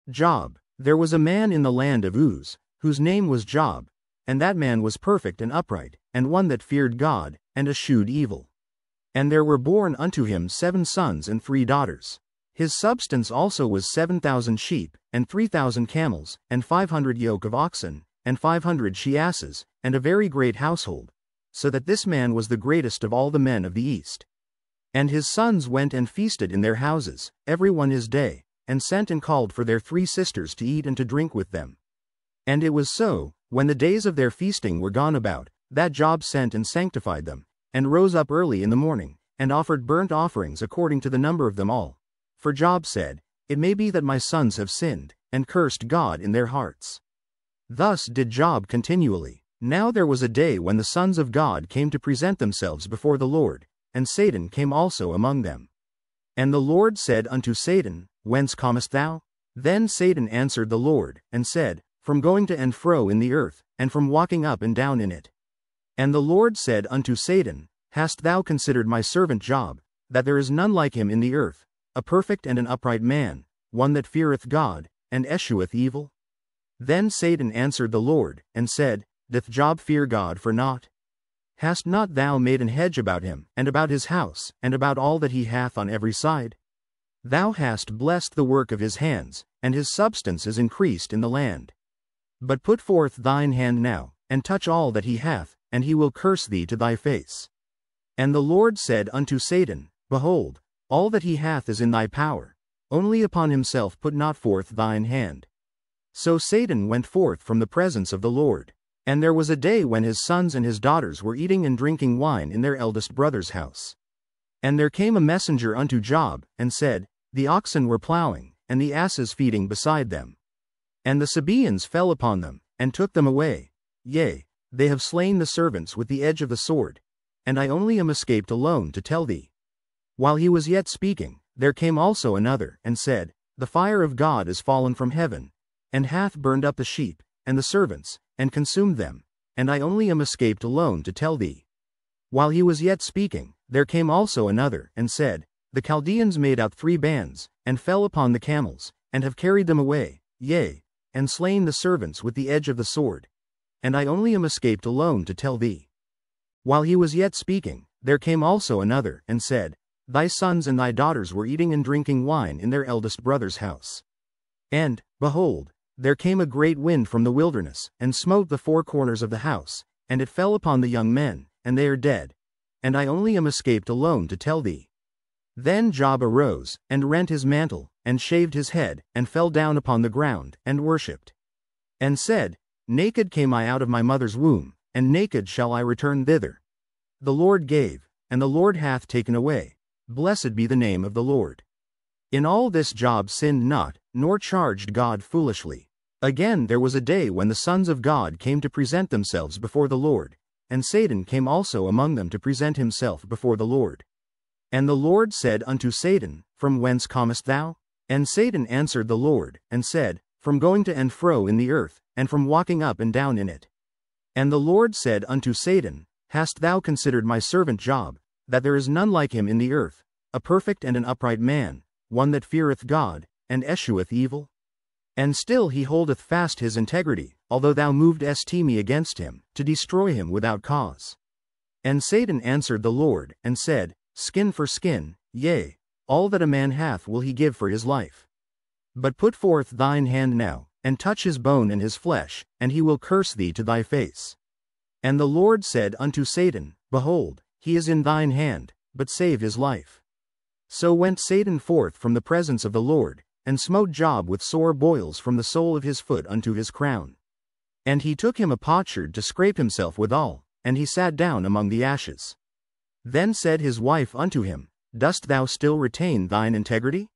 Job. There was a man in the land of Uz, whose name was Job, and that man was perfect and upright, and one that feared God, and eschewed evil. And there were born unto him 7 sons and 3 daughters. His substance also was 7,000 sheep, and 3,000 camels, and 500 yoke of oxen, and 500 she-asses, and a very great household, so that this man was the greatest of all the men of the east. And his sons went and feasted in their houses, every one his day, and sent and called for their 3 sisters to eat and to drink with them. And it was so, when the days of their feasting were gone about, that Job sent and sanctified them, and rose up early in the morning, and offered burnt offerings according to the number of them all. For Job said, It may be that my sons have sinned, and cursed God in their hearts. Thus did Job continually. Now there was a day when the sons of God came to present themselves before the Lord, and Satan came also among them. And the Lord said unto Satan, Whence comest thou? Then Satan answered the Lord, and said, From going to and fro in the earth, and from walking up and down in it. And the Lord said unto Satan, Hast thou considered my servant Job, that there is none like him in the earth, a perfect and an upright man, one that feareth God, and escheweth evil? Then Satan answered the Lord, and said, Doth Job fear God for naught? Hast not thou made an hedge about him, and about his house, and about all that he hath on every side? Thou hast blessed the work of his hands, and his substance is increased in the land. But put forth thine hand now, and touch all that he hath, and he will curse thee to thy face. And the Lord said unto Satan, Behold, all that he hath is in thy power, only upon himself put not forth thine hand. So Satan went forth from the presence of the Lord. And there was a day when his sons and his daughters were eating and drinking wine in their eldest brother's house. And there came a messenger unto Job, and said, The oxen were plowing, and the asses feeding beside them. And the Sabaeans fell upon them, and took them away. Yea, they have slain the servants with the edge of the sword, and I only am escaped alone to tell thee. While he was yet speaking, there came also another, and said, The fire of God is fallen from heaven, and hath burned up the sheep, and the servants, and consumed them, and I only am escaped alone to tell thee. While he was yet speaking, there came also another, and said, The Chaldeans made out 3 bands, and fell upon the camels, and have carried them away, yea, and slain the servants with the edge of the sword, and I only am escaped alone to tell thee. While he was yet speaking, there came also another, and said, Thy sons and thy daughters were eating and drinking wine in their eldest brother's house. And, behold, there came a great wind from the wilderness, and smote the 4 corners of the house, and it fell upon the young men, and they are dead. And I only am escaped alone to tell thee. Then Job arose, and rent his mantle, and shaved his head, and fell down upon the ground, and worshipped. And said, Naked came I out of my mother's womb, and naked shall I return thither. The Lord gave, and the Lord hath taken away. Blessed be the name of the Lord. In all this Job sinned not, nor charged God foolishly. Again there was a day when the sons of God came to present themselves before the Lord, and Satan came also among them to present himself before the Lord. And the Lord said unto Satan, From whence comest thou? And Satan answered the Lord, and said, From going to and fro in the earth, and from walking up and down in it. And the Lord said unto Satan, Hast thou considered my servant Job, that there is none like him in the earth, a perfect and an upright man, one that feareth God, and escheweth evil? And still he holdeth fast his integrity, although thou movest me against him, to destroy him without cause. And Satan answered the Lord, and said, Skin for skin, yea, all that a man hath will he give for his life. But put forth thine hand now, and touch his bone and his flesh, and he will curse thee to thy face. And the Lord said unto Satan, Behold, he is in thine hand, but save his life. So went Satan forth from the presence of the Lord, and smote Job with sore boils from the sole of his foot unto his crown. And he took him a potsherd to scrape himself withal, and he sat down among the ashes. Then said his wife unto him, Dost thou still retain thine integrity?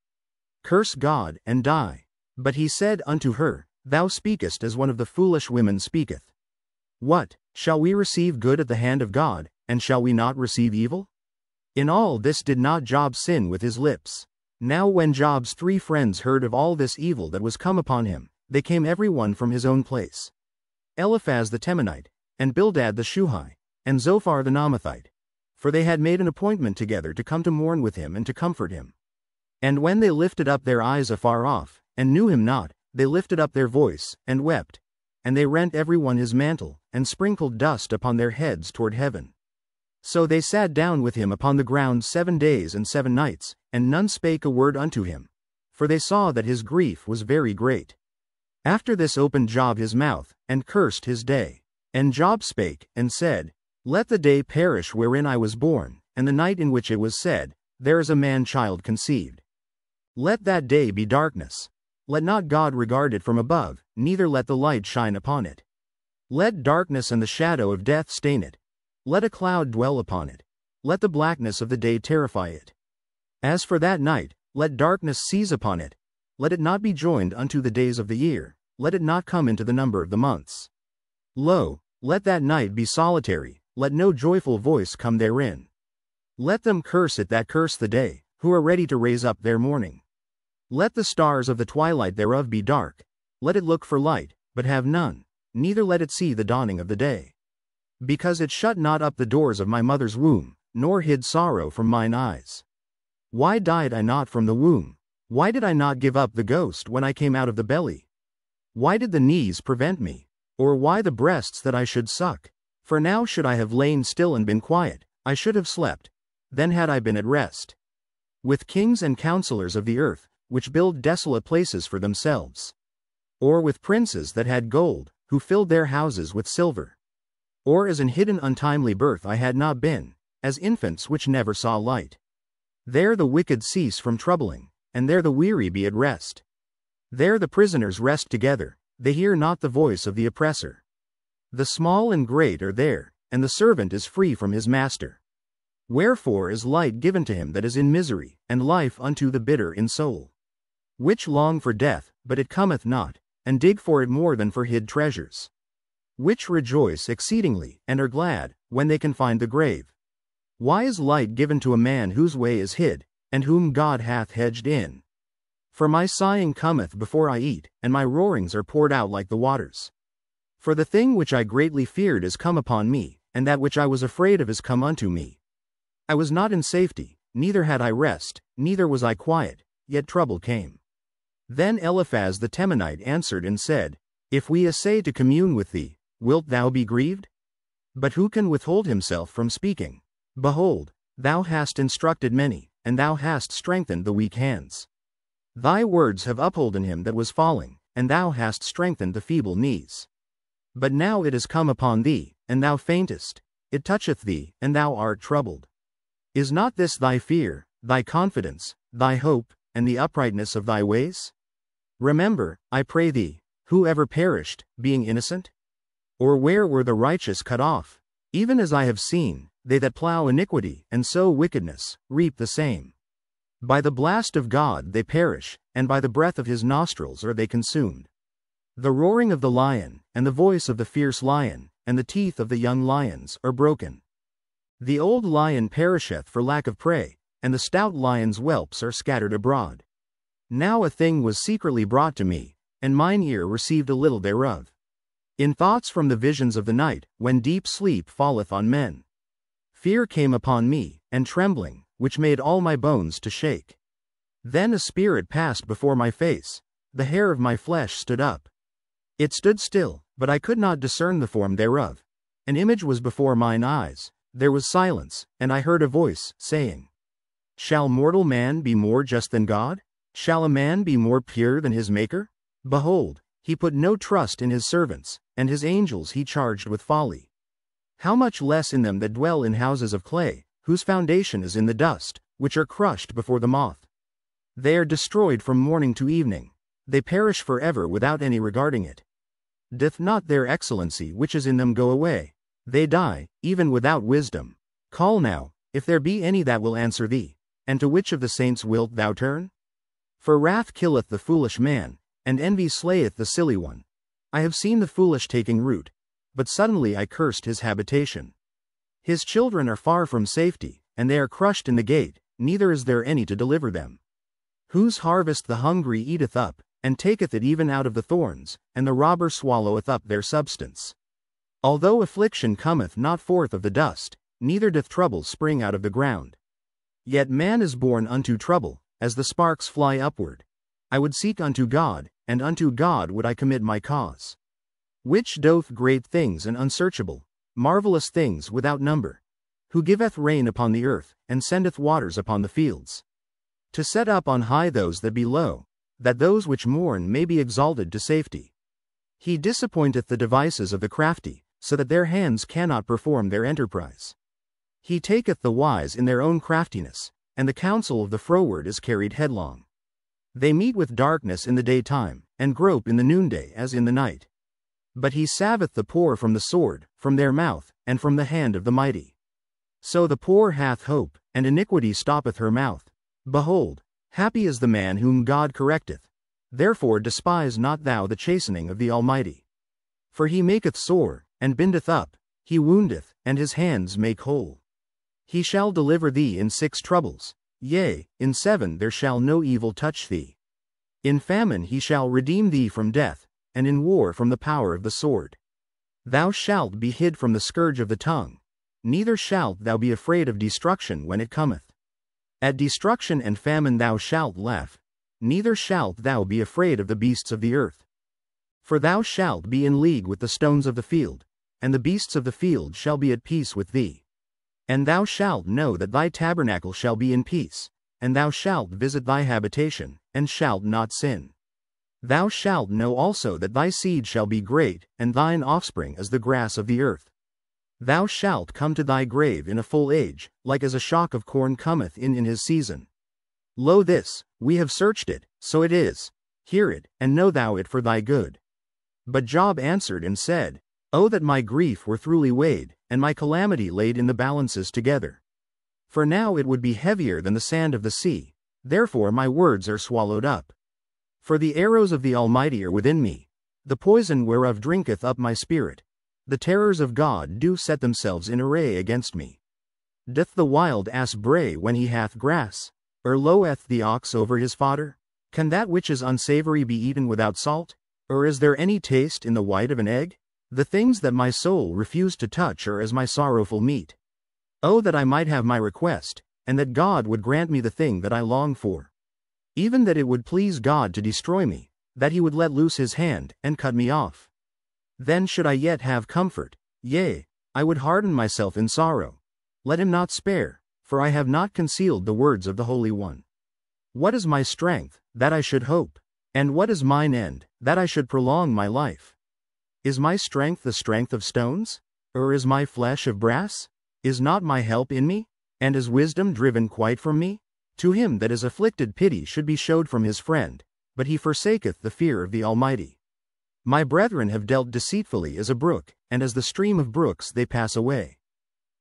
Curse God, and die. But he said unto her, Thou speakest as one of the foolish women speaketh. What, shall we receive good at the hand of God, and shall we not receive evil? In all this did not Job sin with his lips. Now when Job's 3 friends heard of all this evil that was come upon him, they came every one from his own place. Eliphaz the Temanite, and Bildad the Shuhite, and Zophar the Naamathite. For they had made an appointment together to come to mourn with him and to comfort him. And when they lifted up their eyes afar off, and knew him not, they lifted up their voice, and wept. And they rent every one his mantle, and sprinkled dust upon their heads toward heaven. So they sat down with him upon the ground 7 days and 7 nights, and none spake a word unto him. For they saw that his grief was very great. After this opened Job his mouth, and cursed his day. And Job spake, and said, Let the day perish wherein I was born, and the night in which it was said, There is a man-child conceived. Let that day be darkness. Let not God regard it from above, neither let the light shine upon it. Let darkness and the shadow of death stain it. Let a cloud dwell upon it. Let the blackness of the day terrify it. As for that night, let darkness seize upon it. Let it not be joined unto the days of the year, let it not come into the number of the months. Lo, let that night be solitary, let no joyful voice come therein. Let them curse it that curse the day, who are ready to raise up their mourning. Let the stars of the twilight thereof be dark. Let it look for light, but have none, neither let it see the dawning of the day. Because it shut not up the doors of my mother's womb, nor hid sorrow from mine eyes. Why died I not from the womb? Why did I not give up the ghost when I came out of the belly? Why did the knees prevent me? Or why the breasts that I should suck? For now should I have lain still and been quiet, I should have slept, then had I been at rest. With kings and counselors of the earth, which build desolate places for themselves. Or with princes that had gold, who filled their houses with silver. Or as an hidden untimely birth I had not been, as infants which never saw light. There the wicked cease from troubling, and there the weary be at rest. There the prisoners rest together, they hear not the voice of the oppressor. The small and great are there, and the servant is free from his master. Wherefore is light given to him that is in misery, and life unto the bitter in soul. Which long for death, but it cometh not, and dig for it more than for hid treasures. Which rejoice exceedingly, and are glad, when they can find the grave. Why is light given to a man whose way is hid, and whom God hath hedged in? For my sighing cometh before I eat, and my roarings are poured out like the waters. For the thing which I greatly feared is come upon me, and that which I was afraid of is come unto me. I was not in safety, neither had I rest, neither was I quiet, yet trouble came. Then Eliphaz the Temanite answered and said, If we essay to commune with thee, wilt thou be grieved? But who can withhold himself from speaking? Behold, thou hast instructed many, and thou hast strengthened the weak hands. Thy words have upholden him that was falling, and thou hast strengthened the feeble knees. But now it is come upon thee, and thou faintest, it toucheth thee, and thou art troubled. Is not this thy fear, thy confidence, thy hope, and the uprightness of thy ways? Remember, I pray thee, who ever perished, being innocent? Or where were the righteous cut off? Even as I have seen, they that plow iniquity, and sow wickedness, reap the same. By the blast of God they perish, and by the breath of his nostrils are they consumed. The roaring of the lion, and the voice of the fierce lion, and the teeth of the young lions, are broken. The old lion perisheth for lack of prey, and the stout lion's whelps are scattered abroad. Now a thing was secretly brought to me, and mine ear received a little thereof. In thoughts from the visions of the night, when deep sleep falleth on men. Fear came upon me, and trembling, which made all my bones to shake. Then a spirit passed before my face, the hair of my flesh stood up. It stood still, but I could not discern the form thereof. An image was before mine eyes, there was silence, and I heard a voice, saying, Shall mortal man be more just than God? Shall a man be more pure than his Maker? Behold, he put no trust in his servants, and his angels he charged with folly. How much less in them that dwell in houses of clay, whose foundation is in the dust, which are crushed before the moth. They are destroyed from morning to evening, they perish forever without any regarding it. Doth not their excellency which is in them go away? They die, even without wisdom. Call now, if there be any that will answer thee, and to which of the saints wilt thou turn? For wrath killeth the foolish man, and envy slayeth the silly one. I have seen the foolish taking root, but suddenly I cursed his habitation. His children are far from safety, and they are crushed in the gate, neither is there any to deliver them. Whose harvest the hungry eateth up, and taketh it even out of the thorns, and the robber swalloweth up their substance. Although affliction cometh not forth of the dust, neither doth trouble spring out of the ground. Yet man is born unto trouble, as the sparks fly upward. I would seek unto God, and unto God would I commit my cause. Which doth great things and unsearchable, marvelous things without number. Who giveth rain upon the earth, and sendeth waters upon the fields. To set up on high those that be low, that those which mourn may be exalted to safety. He disappointeth the devices of the crafty, so that their hands cannot perform their enterprise. He taketh the wise in their own craftiness, and the counsel of the froward is carried headlong. They meet with darkness in the daytime, and grope in the noonday as in the night. But he saveth the poor from the sword, from their mouth, and from the hand of the mighty. So the poor hath hope, and iniquity stoppeth her mouth. Behold, happy is the man whom God correcteth. Therefore despise not thou the chastening of the Almighty. For he maketh sore, and bindeth up, he woundeth, and his hands make whole. He shall deliver thee in 6 troubles, yea, in 7 there shall no evil touch thee. In famine he shall redeem thee from death, and in war from the power of the sword. Thou shalt be hid from the scourge of the tongue, neither shalt thou be afraid of destruction when it cometh. At destruction and famine thou shalt laugh, neither shalt thou be afraid of the beasts of the earth. For thou shalt be in league with the stones of the field, and the beasts of the field shall be at peace with thee. And thou shalt know that thy tabernacle shall be in peace, and thou shalt visit thy habitation, and shalt not sin. Thou shalt know also that thy seed shall be great, and thine offspring as the grass of the earth. Thou shalt come to thy grave in a full age, like as a shock of corn cometh in his season. Lo this, we have searched it, so it is. Hear it, and know thou it for thy good. But Job answered and said, O that my grief were throughly weighed, and my calamity laid in the balances together. For now it would be heavier than the sand of the sea, therefore my words are swallowed up. For the arrows of the Almighty are within me, the poison whereof drinketh up my spirit. The terrors of God do set themselves in array against me. Doth the wild ass bray when he hath grass? Or loweth the ox over his fodder? Can that which is unsavory be eaten without salt? Or is there any taste in the white of an egg? The things that my soul refused to touch are as my sorrowful meat. Oh that I might have my request, and that God would grant me the thing that I long for. Even that it would please God to destroy me, that he would let loose his hand, and cut me off. Then should I yet have comfort, yea, I would harden myself in sorrow. Let him not spare, for I have not concealed the words of the Holy One. What is my strength, that I should hope? And what is mine end, that I should prolong my life? Is my strength the strength of stones? Or is my flesh of brass? Is not my help in me? And is wisdom driven quite from me? To him that is afflicted pity should be showed from his friend, but he forsaketh the fear of the Almighty. My brethren have dealt deceitfully as a brook, and as the stream of brooks they pass away.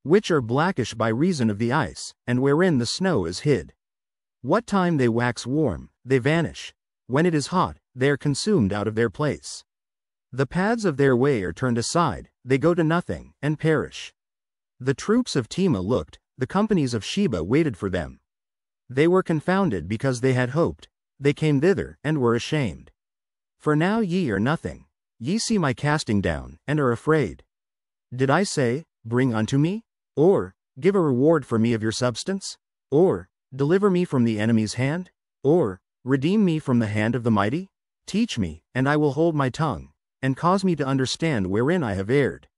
Which are blackish by reason of the ice, and wherein the snow is hid. What time they wax warm, they vanish. When it is hot, they are consumed out of their place. The paths of their way are turned aside, they go to nothing, and perish. The troops of Tema looked, the companies of Sheba waited for them. They were confounded because they had hoped, they came thither, and were ashamed. For now ye are nothing, ye see my casting down, and are afraid. Did I say, Bring unto me? Or, Give a reward for me of your substance? Or, Deliver me from the enemy's hand? Or, Redeem me from the hand of the mighty? Teach me, and I will hold my tongue, and cause me to understand wherein I have erred.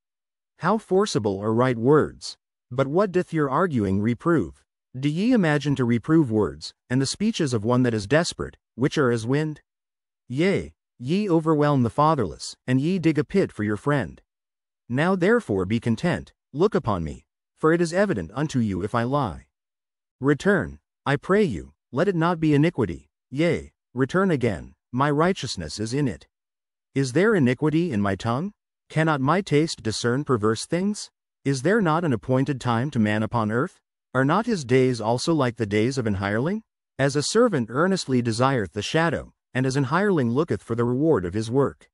How forcible are right words! But what doth your arguing reprove? Do ye imagine to reprove words, and the speeches of one that is desperate, which are as wind? Yea, ye overwhelm the fatherless, and ye dig a pit for your friend. Now therefore be content, look upon me, for it is evident unto you if I lie. Return, I pray you, let it not be iniquity, yea, return again, my righteousness is in it. Is there iniquity in my tongue? Cannot my taste discern perverse things? Is there not an appointed time to man upon earth? Are not his days also like the days of an hireling? As a servant earnestly desireth the shadow, and as an hireling looketh for the reward of his work.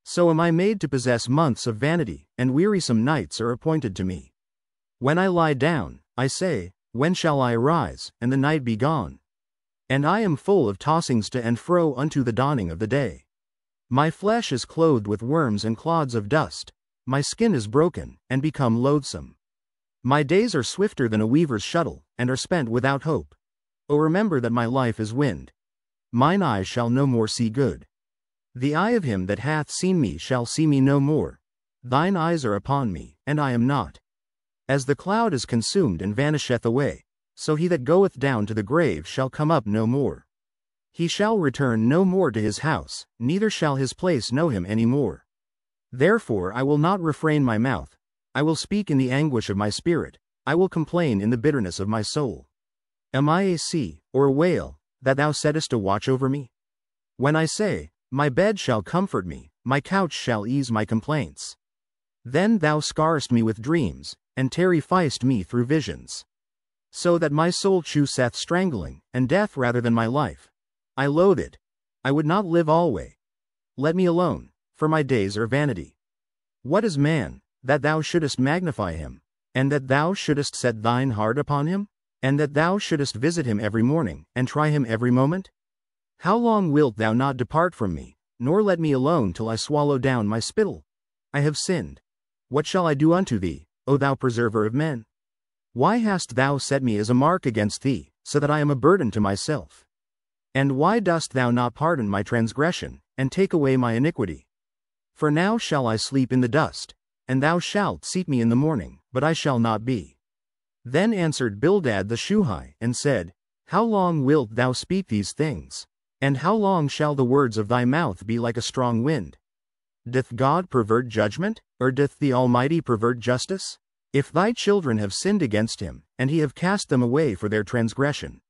So am I made to possess months of vanity, and wearisome nights are appointed to me. When I lie down, I say, When shall I arise, and the night be gone? And I am full of tossings to and fro unto the dawning of the day. My flesh is clothed with worms and clods of dust, my skin is broken, and become loathsome. My days are swifter than a weaver's shuttle, and are spent without hope. O remember that my life is wind. mine eyes shall no more see good. The eye of him that hath seen me shall see me no more. Thine eyes are upon me, and I am not. As the cloud is consumed and vanisheth away, so he that goeth down to the grave shall come up no more. He shall return no more to his house, neither shall his place know him any more. Therefore I will not refrain my mouth, I will speak in the anguish of my spirit, I will complain in the bitterness of my soul. Am I a sea, or a whale, that thou settest a watch over me? When I say, my bed shall comfort me, my couch shall ease my complaints. Then thou scarest me with dreams, and terrifiest me through visions. So that my soul chooseth strangling, and death rather than my life. I loathe it. I would not live alway. Let me alone, for my days are vanity. What is man, that thou shouldest magnify him, and that thou shouldest set thine heart upon him, and that thou shouldest visit him every morning, and try him every moment? How long wilt thou not depart from me, nor let me alone till I swallow down my spittle? I have sinned. What shall I do unto thee, O thou preserver of men? Why hast thou set me as a mark against thee, so that I am a burden to myself? And why dost thou not pardon my transgression, and take away my iniquity? For now shall I sleep in the dust, and thou shalt seek me in the morning, but I shall not be. Then answered Bildad the Shuhite, and said, How long wilt thou speak these things? And how long shall the words of thy mouth be like a strong wind? Doth God pervert judgment, or doth the Almighty pervert justice? If thy children have sinned against him, and he have cast them away for their transgression.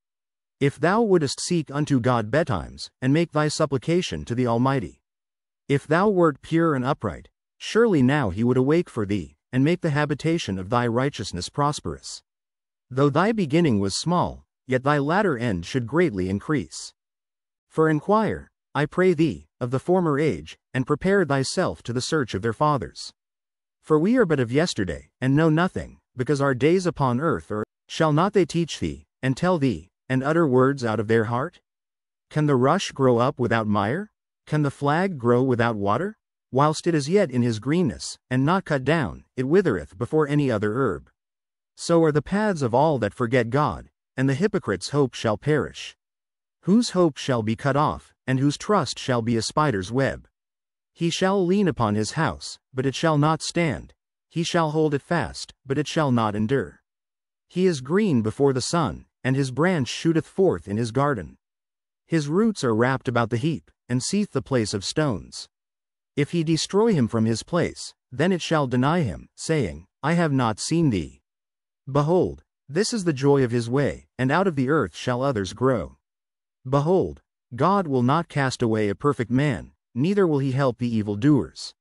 If thou wouldest seek unto God betimes, and make thy supplication to the Almighty. If thou wert pure and upright, surely now he would awake for thee, and make the habitation of thy righteousness prosperous. Though thy beginning was small, yet thy latter end should greatly increase. For inquire, I pray thee, of the former age, and prepare thyself to the search of their fathers. For we are but of yesterday, and know nothing, because our days upon earth are. Shall not they teach thee, and tell thee, and utter words out of their heart? Can the rush grow up without mire? Can the flag grow without water? Whilst it is yet in his greenness, and not cut down, it withereth before any other herb. So are the paths of all that forget God, and the hypocrite's hope shall perish. Whose hope shall be cut off, and whose trust shall be a spider's web. He shall lean upon his house, but it shall not stand. He shall hold it fast, but it shall not endure. He is green before the sun, and his branch shooteth forth in his garden. His roots are wrapped about the heap, and seeth the place of stones. If he destroy him from his place, then it shall deny him, saying, I have not seen thee. Behold, this is the joy of his way, and out of the earth shall others grow. Behold, God will not cast away a perfect man, neither will he help the evildoers.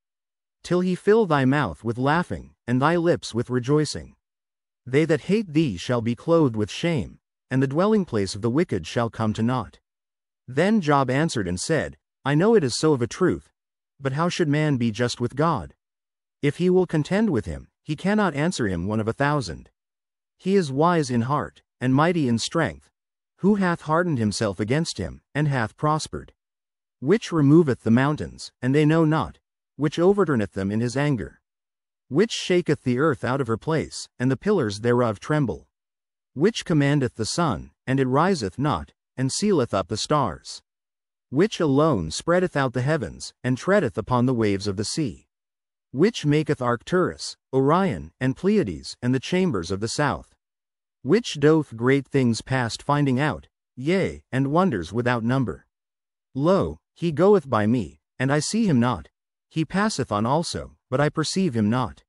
Till he fill thy mouth with laughing, and thy lips with rejoicing. They that hate thee shall be clothed with shame, and the dwelling place of the wicked shall come to naught. Then Job answered and said, I know it is so of a truth, but how should man be just with God? If he will contend with him, he cannot answer him 1 of 1,000. He is wise in heart, and mighty in strength. Who hath hardened himself against him, and hath prospered? Which removeth the mountains, and they know not, which overturneth them in his anger? Which shaketh the earth out of her place, and the pillars thereof tremble? Which commandeth the sun, and it riseth not, and sealeth up the stars? Which alone spreadeth out the heavens, and treadeth upon the waves of the sea? Which maketh Arcturus, Orion, and Pleiades, and the chambers of the south? Which doth great things past finding out, yea, and wonders without number? Lo, he goeth by me, and I see him not. He passeth on also, but I perceive him not.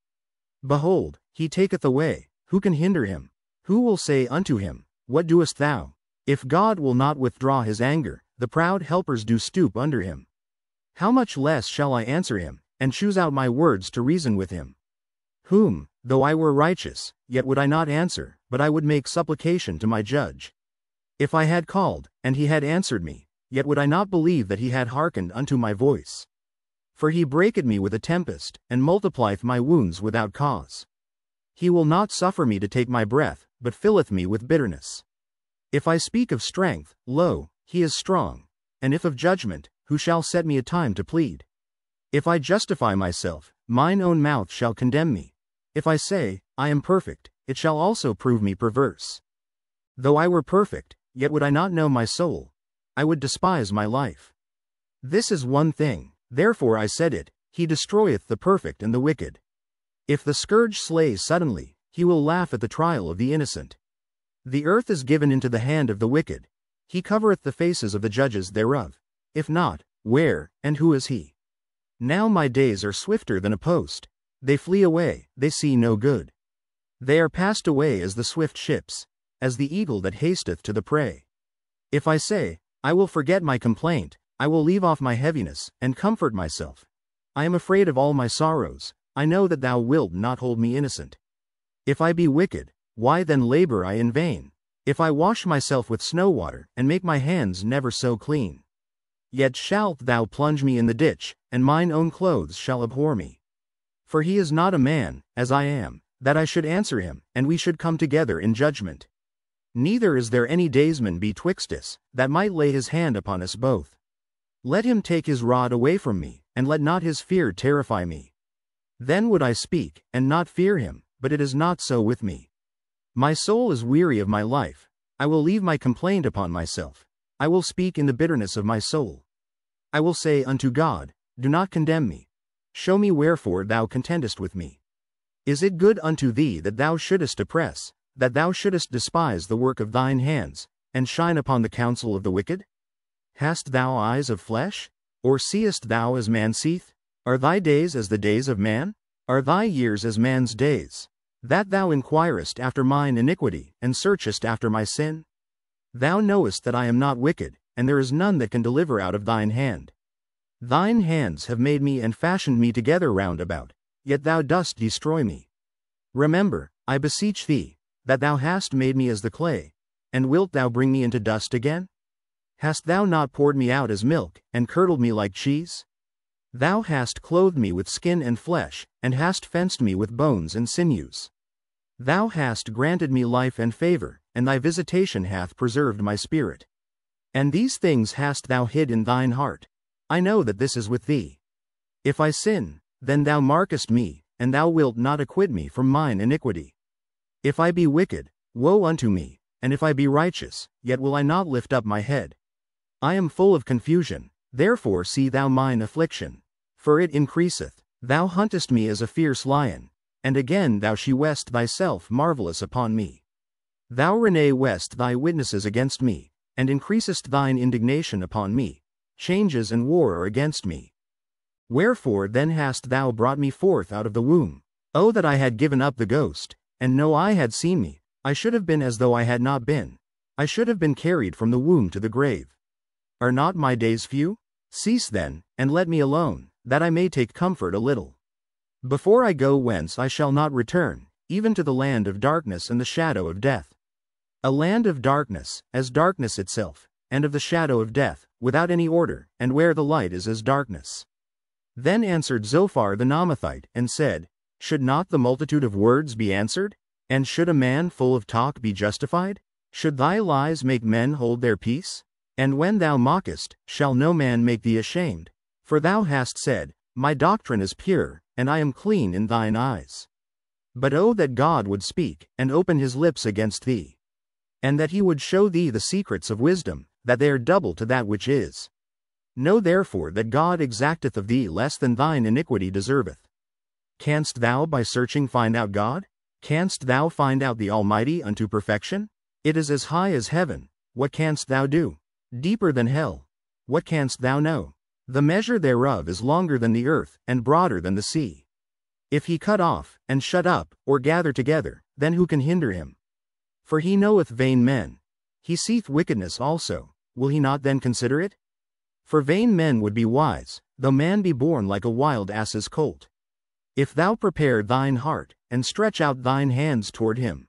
Behold, he taketh away, who can hinder him? Who will say unto him, What doest thou? If God will not withdraw his anger, the proud helpers do stoop under him. How much less shall I answer him, and choose out my words to reason with him? Whom, though I were righteous, yet would I not answer, but I would make supplication to my judge. If I had called, and he had answered me, yet would I not believe that he had hearkened unto my voice. For he breaketh me with a tempest, and multiplieth my wounds without cause. He will not suffer me to take my breath, but filleth me with bitterness. If I speak of strength, lo, he is strong, and if of judgment, who shall set me a time to plead? If I justify myself, mine own mouth shall condemn me. If I say, I am perfect, it shall also prove me perverse. Though I were perfect, yet would I not know my soul. I would despise my life. This is one thing, therefore I said it, he destroyeth the perfect and the wicked. If the scourge slay suddenly, he will laugh at the trial of the innocent. The earth is given into the hand of the wicked. He covereth the faces of the judges thereof. If not, where, and who is he? Now my days are swifter than a post. They flee away, they see no good. They are passed away as the swift ships, as the eagle that hasteth to the prey. If I say, I will forget my complaint, I will leave off my heaviness, and comfort myself. I am afraid of all my sorrows, I know that thou wilt not hold me innocent. If I be wicked, why then labor I in vain? If I wash myself with snow water, and make my hands never so clean. Yet shalt thou plunge me in the ditch, and mine own clothes shall abhor me. For he is not a man, as I am, that I should answer him, and we should come together in judgment. Neither is there any daysman betwixt us, that might lay his hand upon us both. Let him take his rod away from me, and let not his fear terrify me. Then would I speak, and not fear him, but it is not so with me. My soul is weary of my life, I will leave my complaint upon myself, I will speak in the bitterness of my soul. I will say unto God, do not condemn me. Show me wherefore thou contendest with me. Is it good unto thee that thou shouldest oppress, that thou shouldest despise the work of thine hands, and shine upon the counsel of the wicked? Hast thou eyes of flesh? Or seest thou as man seeth? Are thy days as the days of man? Are thy years as man's days? That thou inquirest after mine iniquity, and searchest after my sin? Thou knowest that I am not wicked, and there is none that can deliver out of thine hand. Thine hands have made me and fashioned me together round about, yet thou dost destroy me. Remember, I beseech thee, that thou hast made me as the clay, and wilt thou bring me into dust again? Hast thou not poured me out as milk, and curdled me like cheese? Thou hast clothed me with skin and flesh, and hast fenced me with bones and sinews. Thou hast granted me life and favor, and thy visitation hath preserved my spirit. And these things hast thou hid in thine heart. I know that this is with thee. If I sin, then thou markest me, and thou wilt not acquit me from mine iniquity. If I be wicked, woe unto me, and if I be righteous, yet will I not lift up my head. I am full of confusion, therefore see thou mine affliction. For it increaseth, thou huntest me as a fierce lion, and again thou shewest thyself marvelous upon me. Thou renewest thy witnesses against me, and increasest thine indignation upon me. Changes and war are against me. Wherefore then hast thou brought me forth out of the womb? Oh that I had given up the ghost, and no eye had seen me, I should have been as though I had not been. I should have been carried from the womb to the grave. Are not my days few? Cease then, and let me alone, that I may take comfort a little. Before I go whence I shall not return, even to the land of darkness and the shadow of death. A land of darkness, as darkness itself, and of the shadow of death, without any order, and where the light is as darkness. Then answered Zophar the Naamathite, and said, Should not the multitude of words be answered? And should a man full of talk be justified? Should thy lies make men hold their peace? And when thou mockest, shall no man make thee ashamed? For thou hast said, My doctrine is pure, and I am clean in thine eyes. But oh that God would speak, and open his lips against thee. And that he would show thee the secrets of wisdom, that they are double to that which is. Know therefore that God exacteth of thee less than thine iniquity deserveth. Canst thou by searching find out God? Canst thou find out the Almighty unto perfection? It is as high as heaven, what canst thou do? Deeper than hell, what canst thou know? The measure thereof is longer than the earth, and broader than the sea. If he cut off, and shut up, or gather together, then who can hinder him? For he knoweth vain men. He seeth wickedness also, will he not then consider it? For vain men would be wise, though man be born like a wild ass's colt. If thou prepare thine heart, and stretch out thine hands toward him.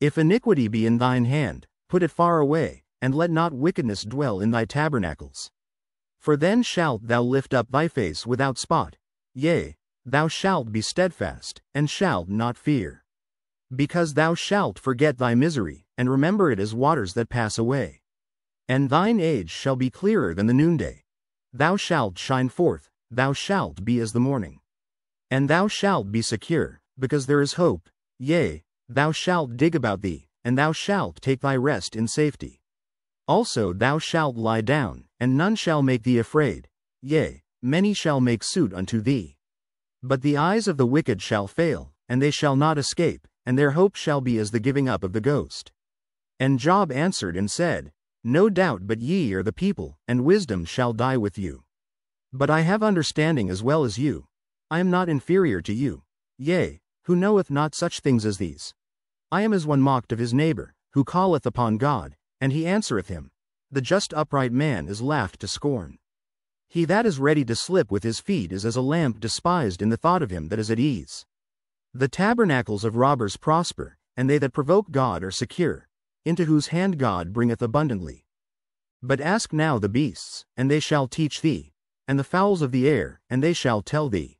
If iniquity be in thine hand, put it far away, and let not wickedness dwell in thy tabernacles. For then shalt thou lift up thy face without spot, yea, thou shalt be steadfast, and shalt not fear. Because thou shalt forget thy misery, and remember it as waters that pass away. And thine age shall be clearer than the noonday. Thou shalt shine forth, thou shalt be as the morning. And thou shalt be secure, because there is hope, yea, thou shalt dig about thee, and thou shalt take thy rest in safety. Also thou shalt lie down, and none shall make thee afraid. Yea, many shall make suit unto thee. But the eyes of the wicked shall fail, and they shall not escape, and their hope shall be as the giving up of the ghost. And Job answered and said, No doubt but ye are the people, and wisdom shall die with you. But I have understanding as well as you. I am not inferior to you. Yea, who knoweth not such things as these? I am as one mocked of his neighbor, who calleth upon God, and he answereth him. The just upright man is laughed to scorn. He that is ready to slip with his feet is as a lamp despised in the thought of him that is at ease. The tabernacles of robbers prosper, and they that provoke God are secure, into whose hand God bringeth abundantly. But ask now the beasts, and they shall teach thee, and the fowls of the air, and they shall tell thee.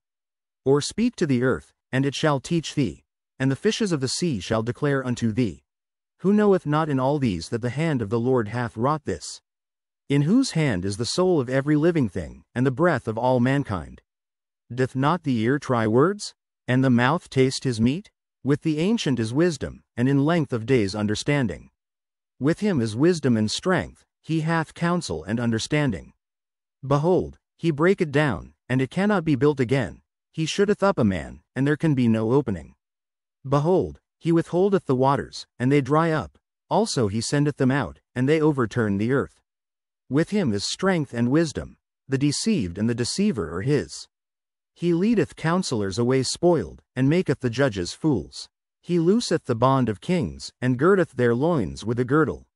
Or speak to the earth, and it shall teach thee, and the fishes of the sea shall declare unto thee. Who knoweth not in all these that the hand of the Lord hath wrought this? In whose hand is the soul of every living thing, and the breath of all mankind? Doth not the ear try words, and the mouth taste his meat? With the ancient is wisdom, and in length of days understanding. With him is wisdom and strength, he hath counsel and understanding. Behold, he breaketh down, and it cannot be built again. He shutteth up a man, and there can be no opening. Behold, he withholdeth the waters, and they dry up. Also he sendeth them out, and they overturn the earth. With him is strength and wisdom. The deceived and the deceiver are his. He leadeth counselors away spoiled, and maketh the judges fools. He looseth the bond of kings, and girdeth their loins with a girdle.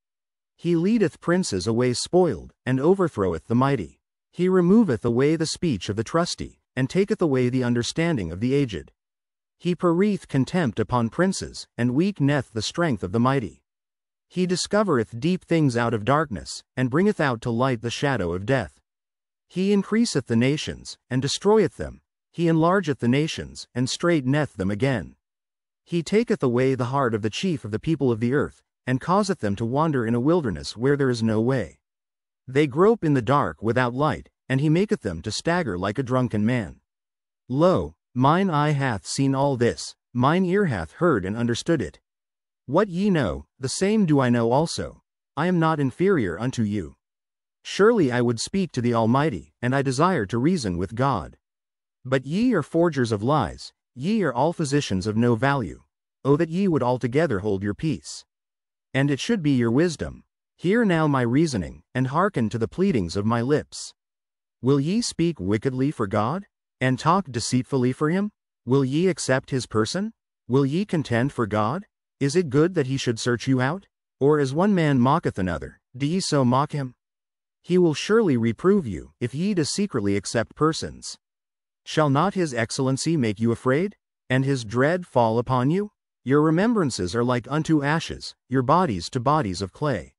He leadeth princes away spoiled, and overthroweth the mighty. He removeth away the speech of the trusty, and taketh away the understanding of the aged. He poureth contempt upon princes, and weakeneth the strength of the mighty. He discovereth deep things out of darkness, and bringeth out to light the shadow of death. He increaseth the nations, and destroyeth them. He enlargeth the nations, and straiteneth them again. He taketh away the heart of the chief of the people of the earth, and causeth them to wander in a wilderness where there is no way. They grope in the dark without light, and he maketh them to stagger like a drunken man. Lo, mine eye hath seen all this, mine ear hath heard and understood it. What ye know, the same do I know also. I am not inferior unto you. Surely I would speak to the Almighty, and I desire to reason with God. But ye are forgers of lies, ye are all physicians of no value. O that ye would altogether hold your peace. And it should be your wisdom. Hear now my reasoning, and hearken to the pleadings of my lips. Will ye speak wickedly for God, and talk deceitfully for him? Will ye accept his person? Will ye contend for God? Is it good that he should search you out? Or as one man mocketh another, do ye so mock him? He will surely reprove you, if ye do secretly accept persons. Shall not his excellency make you afraid, and his dread fall upon you? Your remembrances are like unto ashes, your bodies to bodies of clay.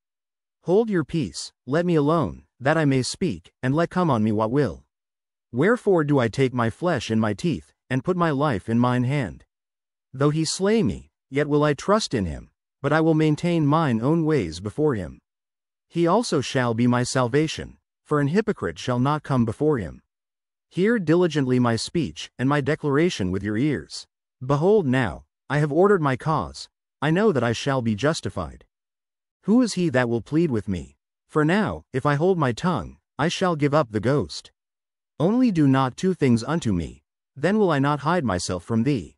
Hold your peace, let me alone, that I may speak, and let come on me what will. Wherefore do I take my flesh in my teeth, and put my life in mine hand? Though he slay me, yet will I trust in him, but I will maintain mine own ways before him. He also shall be my salvation, for an hypocrite shall not come before him. Hear diligently my speech, and my declaration with your ears. Behold now, I have ordered my cause, I know that I shall be justified. Who is he that will plead with me? For now, if I hold my tongue, I shall give up the ghost. Only do not two things unto me, then will I not hide myself from thee.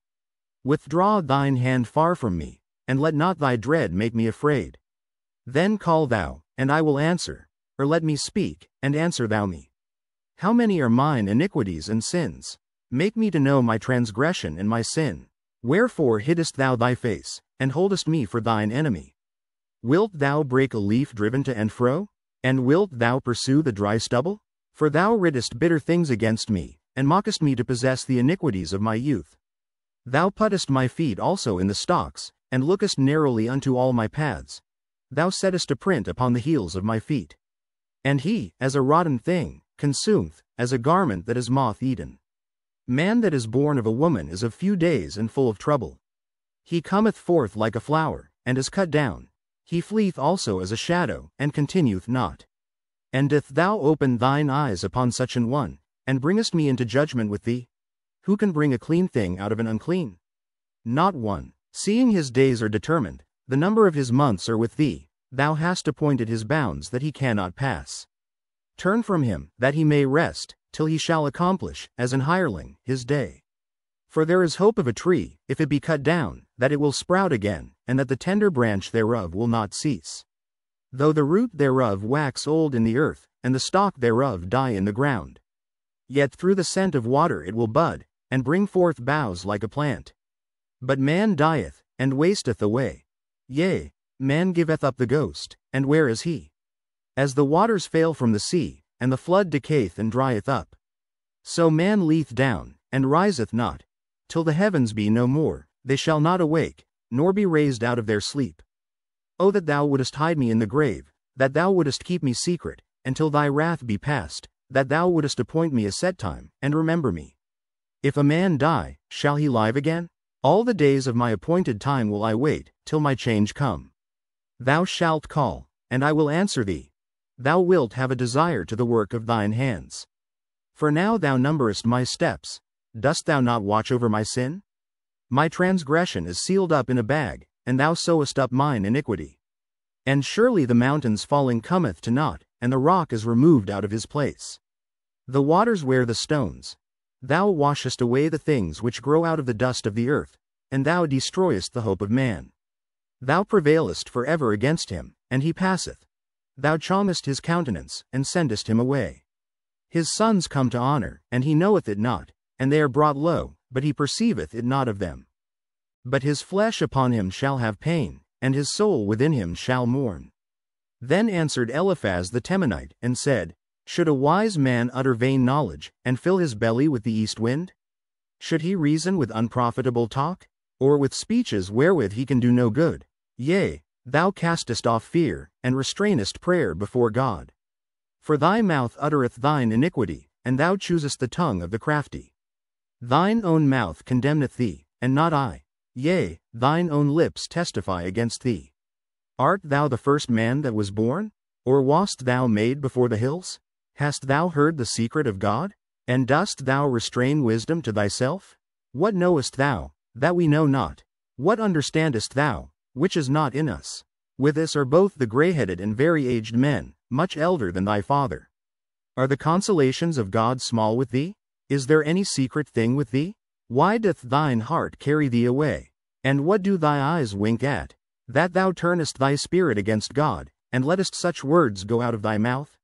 Withdraw thine hand far from me, and let not thy dread make me afraid. Then call thou, and I will answer, or let me speak, and answer thou me. How many are mine iniquities and sins? Make me to know my transgression and my sin. Wherefore hiddest thou thy face, and holdest me for thine enemy? Wilt thou break a leaf driven to and fro? And wilt thou pursue the dry stubble? For thou writtest bitter things against me, and mockest me to possess the iniquities of my youth. Thou puttest my feet also in the stocks, and lookest narrowly unto all my paths. Thou settest a print upon the heels of my feet. And he, as a rotten thing, consumeth, as a garment that is moth-eaten. Man that is born of a woman is of few days and full of trouble. He cometh forth like a flower, and is cut down. He fleeth also as a shadow, and continueth not. And doth thou open thine eyes upon such an one, and bringest me into judgment with thee? Who can bring a clean thing out of an unclean? Not one. Seeing his days are determined, the number of his months are with thee, Thou hast appointed his bounds that he cannot pass. Turn from him, that he may rest, till he shall accomplish, as an hireling, his day. For there is hope of a tree, if it be cut down, that it will sprout again, and that the tender branch thereof will not cease. Though the root thereof wax old in the earth, and the stalk thereof die in the ground. Yet through the scent of water it will bud, and bring forth boughs like a plant. But man dieth, and wasteth away. Yea, man giveth up the ghost, and where is he? As the waters fail from the sea, and the flood decayeth and drieth up. So man leeth down, and riseth not. Till the heavens be no more, they shall not awake, nor be raised out of their sleep. O that thou wouldest hide me in the grave, that thou wouldest keep me secret, until thy wrath be past, that thou wouldest appoint me a set time, and remember me. If a man die, shall he live again? All the days of my appointed time will I wait, till my change come. Thou shalt call, and I will answer thee. Thou wilt have a desire to the work of thine hands. For now thou numberest my steps. Dost thou not watch over my sin? My transgression is sealed up in a bag, and thou sewest up mine iniquity. And surely the mountains falling cometh to naught, and the rock is removed out of his place. The waters wear the stones. Thou washest away the things which grow out of the dust of the earth, and thou destroyest the hope of man. Thou prevailest for ever against him, and he passeth. Thou charmest his countenance, and sendest him away. His sons come to honor, and he knoweth it not, and they are brought low, but he perceiveth it not of them. But his flesh upon him shall have pain, and his soul within him shall mourn. Then answered Eliphaz the Temanite, and said, Should a wise man utter vain knowledge, and fill his belly with the east wind? Should he reason with unprofitable talk? Or with speeches wherewith he can do no good? Yea, thou castest off fear, and restrainest prayer before God. For thy mouth uttereth thine iniquity, and thou choosest the tongue of the crafty. Thine own mouth condemneth thee, and not I. Yea, thine own lips testify against thee. Art thou the first man that was born? Or wast thou made before the hills? Hast thou heard the secret of God? And dost thou restrain wisdom to thyself? What knowest thou, that we know not? What understandest thou, which is not in us? With us are both the grey-headed and very aged men, much elder than thy father. Are the consolations of God small with thee? Is there any secret thing with thee? Why doth thine heart carry thee away? And what do thy eyes wink at? That thou turnest thy spirit against God, and lettest such words go out of thy mouth?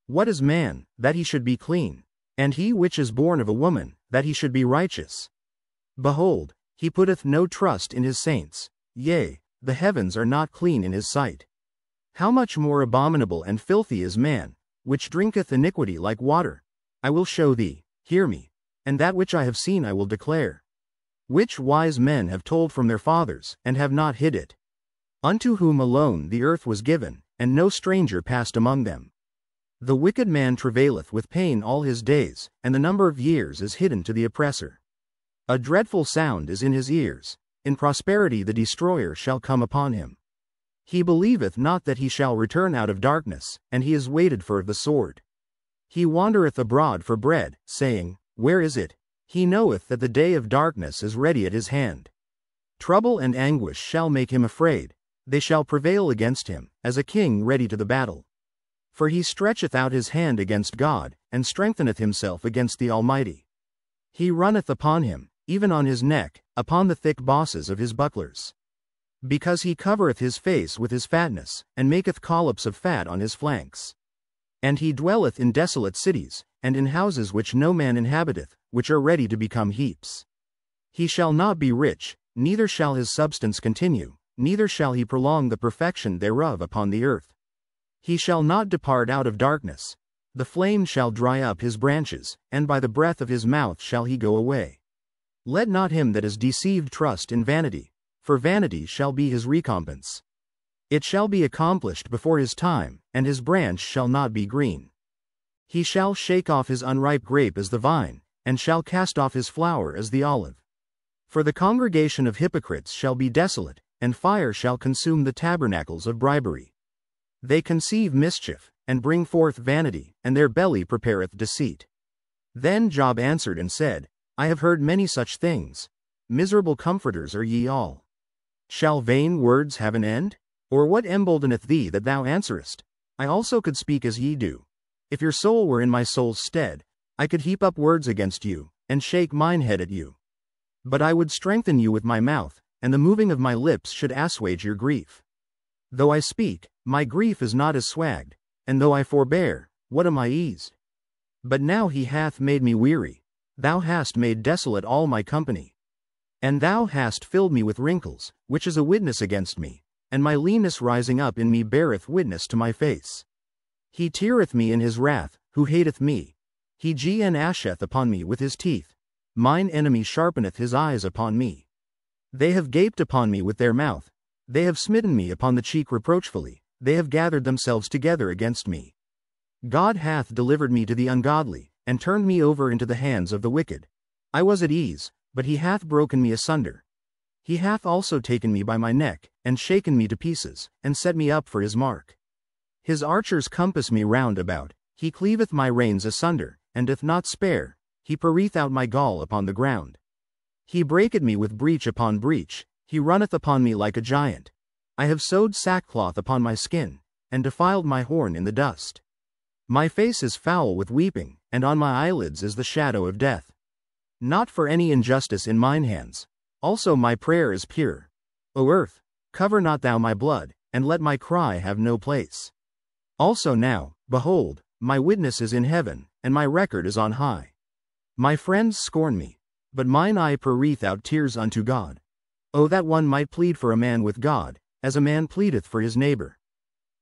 What is man, that he should be clean? And he which is born of a woman, that he should be righteous? Behold, he putteth no trust in his saints. Yea, the heavens are not clean in his sight. How much more abominable and filthy is man, which drinketh iniquity like water? I will show thee, hear me, and that which I have seen I will declare. Which wise men have told from their fathers, and have not hid it? Unto whom alone the earth was given, and no stranger passed among them. The wicked man travaileth with pain all his days, and the number of years is hidden to the oppressor. A dreadful sound is in his ears, in prosperity the destroyer shall come upon him. He believeth not that he shall return out of darkness, and he is waited for the sword. He wandereth abroad for bread, saying, Where is it? He knoweth that the day of darkness is ready at his hand. Trouble and anguish shall make him afraid, they shall prevail against him, as a king ready to the battle. For he stretcheth out his hand against God, and strengtheneth himself against the Almighty. He runneth upon him, even on his neck, upon the thick bosses of his bucklers. Because he covereth his face with his fatness, and maketh collops of fat on his flanks. And he dwelleth in desolate cities, and in houses which no man inhabiteth, which are ready to become heaps. He shall not be rich, neither shall his substance continue, neither shall he prolong the perfection thereof upon the earth. He shall not depart out of darkness. The flame shall dry up his branches, and by the breath of his mouth shall he go away. Let not him that is deceived trust in vanity, for vanity shall be his recompense. It shall be accomplished before his time, and his branch shall not be green. He shall shake off his unripe grape as the vine, and shall cast off his flower as the olive. For the congregation of hypocrites shall be desolate, and fire shall consume the tabernacles of bribery. They conceive mischief, and bring forth vanity, and their belly prepareth deceit. Then Job answered and said, I have heard many such things. Miserable comforters are ye all. Shall vain words have an end? Or what emboldeneth thee that thou answerest? I also could speak as ye do. If your soul were in my soul's stead, I could heap up words against you, and shake mine head at you. But I would strengthen you with my mouth, and the moving of my lips should assuage your grief. Though I speak, my grief is not as swagged, and though I forbear, what am I eased? But now he hath made me weary, thou hast made desolate all my company. And thou hast filled me with wrinkles, which is a witness against me, and my leanness rising up in me beareth witness to my face. He teareth me in his wrath, who hateth me. He gnasheth upon me with his teeth. Mine enemy sharpeneth his eyes upon me. They have gaped upon me with their mouth. They have smitten me upon the cheek reproachfully. They have gathered themselves together against me. God hath delivered me to the ungodly, and turned me over into the hands of the wicked. I was at ease, but he hath broken me asunder. He hath also taken me by my neck, and shaken me to pieces, and set me up for his mark. His archers compass me round about. He cleaveth my reins asunder, and doth not spare. He pareth out my gall upon the ground. He breaketh me with breach upon breach. He runneth upon me like a giant. I have sewed sackcloth upon my skin, and defiled my horn in the dust. My face is foul with weeping, and on my eyelids is the shadow of death. Not for any injustice in mine hands. Also my prayer is pure. O earth, cover not thou my blood, and let my cry have no place. Also now, behold, my witness is in heaven, and my record is on high. My friends scorn me, but mine eye poureth out tears unto God. O that one might plead for a man with God, as a man pleadeth for his neighbor.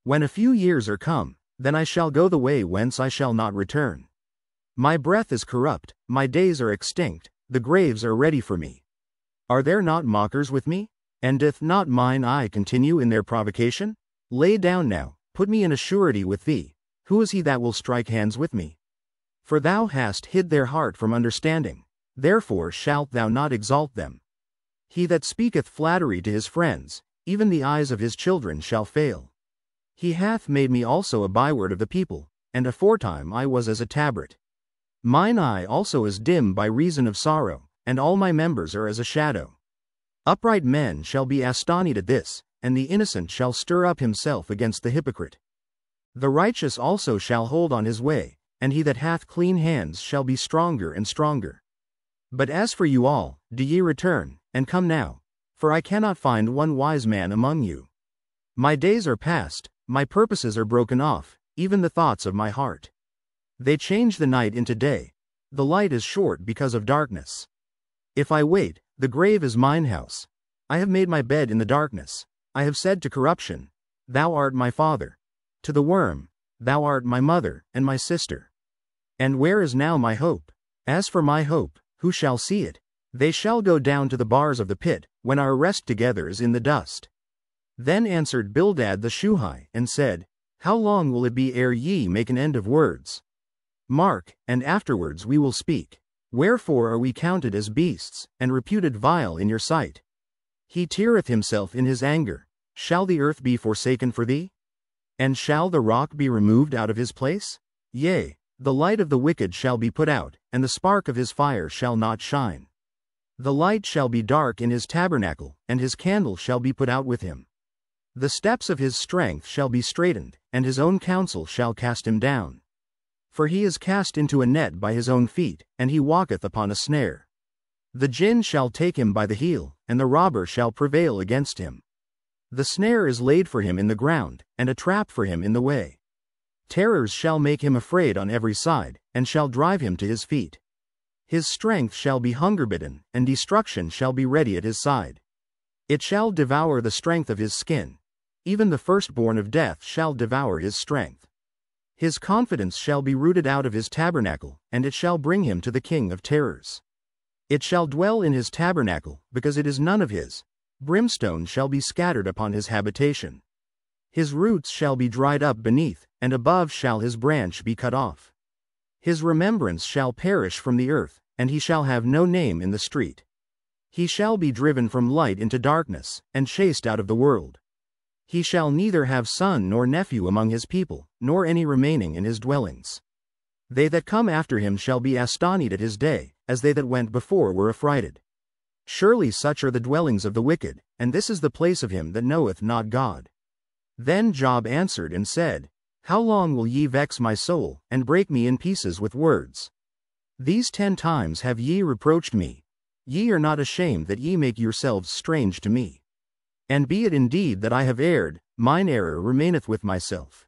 When a few years are come, then I shall go the way whence I shall not return. My breath is corrupt, my days are extinct, the graves are ready for me. Are there not mockers with me? And doth not mine eye continue in their provocation? Lay down now, put me in a surety with thee. Who is he that will strike hands with me? For thou hast hid their heart from understanding, therefore shalt thou not exalt them. He that speaketh flattery to his friends, even the eyes of his children shall fail. He hath made me also a byword of the people, and aforetime I was as a tabret. Mine eye also is dim by reason of sorrow, and all my members are as a shadow. Upright men shall be astonied at this, and the innocent shall stir up himself against the hypocrite. The righteous also shall hold on his way, and he that hath clean hands shall be stronger and stronger. But as for you all, do ye return, and come now, for I cannot find one wise man among you. My days are past, my purposes are broken off, even the thoughts of my heart. They change the night into day, the light is short because of darkness. If I wait, the grave is mine house. I have made my bed in the darkness. I have said to corruption, thou art my father. To the worm, thou art my mother and my sister. And where is now my hope? As for my hope, who shall see it? They shall go down to the bars of the pit, when our rest together is in the dust. Then answered Bildad the Shuhite, and said, How long will it be ere ye make an end of words? Mark, and afterwards we will speak. Wherefore are we counted as beasts, and reputed vile in your sight? He teareth himself in his anger. Shall the earth be forsaken for thee? And shall the rock be removed out of his place? Yea, the light of the wicked shall be put out, and the spark of his fire shall not shine. The light shall be dark in his tabernacle, and his candle shall be put out with him. The steps of his strength shall be straitened, and his own counsel shall cast him down. For he is cast into a net by his own feet, and he walketh upon a snare. The gin shall take him by the heel, and the robber shall prevail against him. The snare is laid for him in the ground, and a trap for him in the way. Terrors shall make him afraid on every side, and shall drive him to his feet. His strength shall be hunger-bitten, and destruction shall be ready at his side. It shall devour the strength of his skin. Even the firstborn of death shall devour his strength. His confidence shall be rooted out of his tabernacle, and it shall bring him to the king of terrors. It shall dwell in his tabernacle, because it is none of his. Brimstone shall be scattered upon his habitation. His roots shall be dried up beneath, and above shall his branch be cut off. His remembrance shall perish from the earth, and he shall have no name in the street. He shall be driven from light into darkness, and chased out of the world. He shall neither have son nor nephew among his people, nor any remaining in his dwellings. They that come after him shall be astonied at his day, as they that went before were affrighted. Surely such are the dwellings of the wicked, and this is the place of him that knoweth not God. Then Job answered and said, How long will ye vex my soul, and break me in pieces with words? These 10 times have ye reproached me. Ye are not ashamed that ye make yourselves strange to me. And be it indeed that I have erred, mine error remaineth with myself.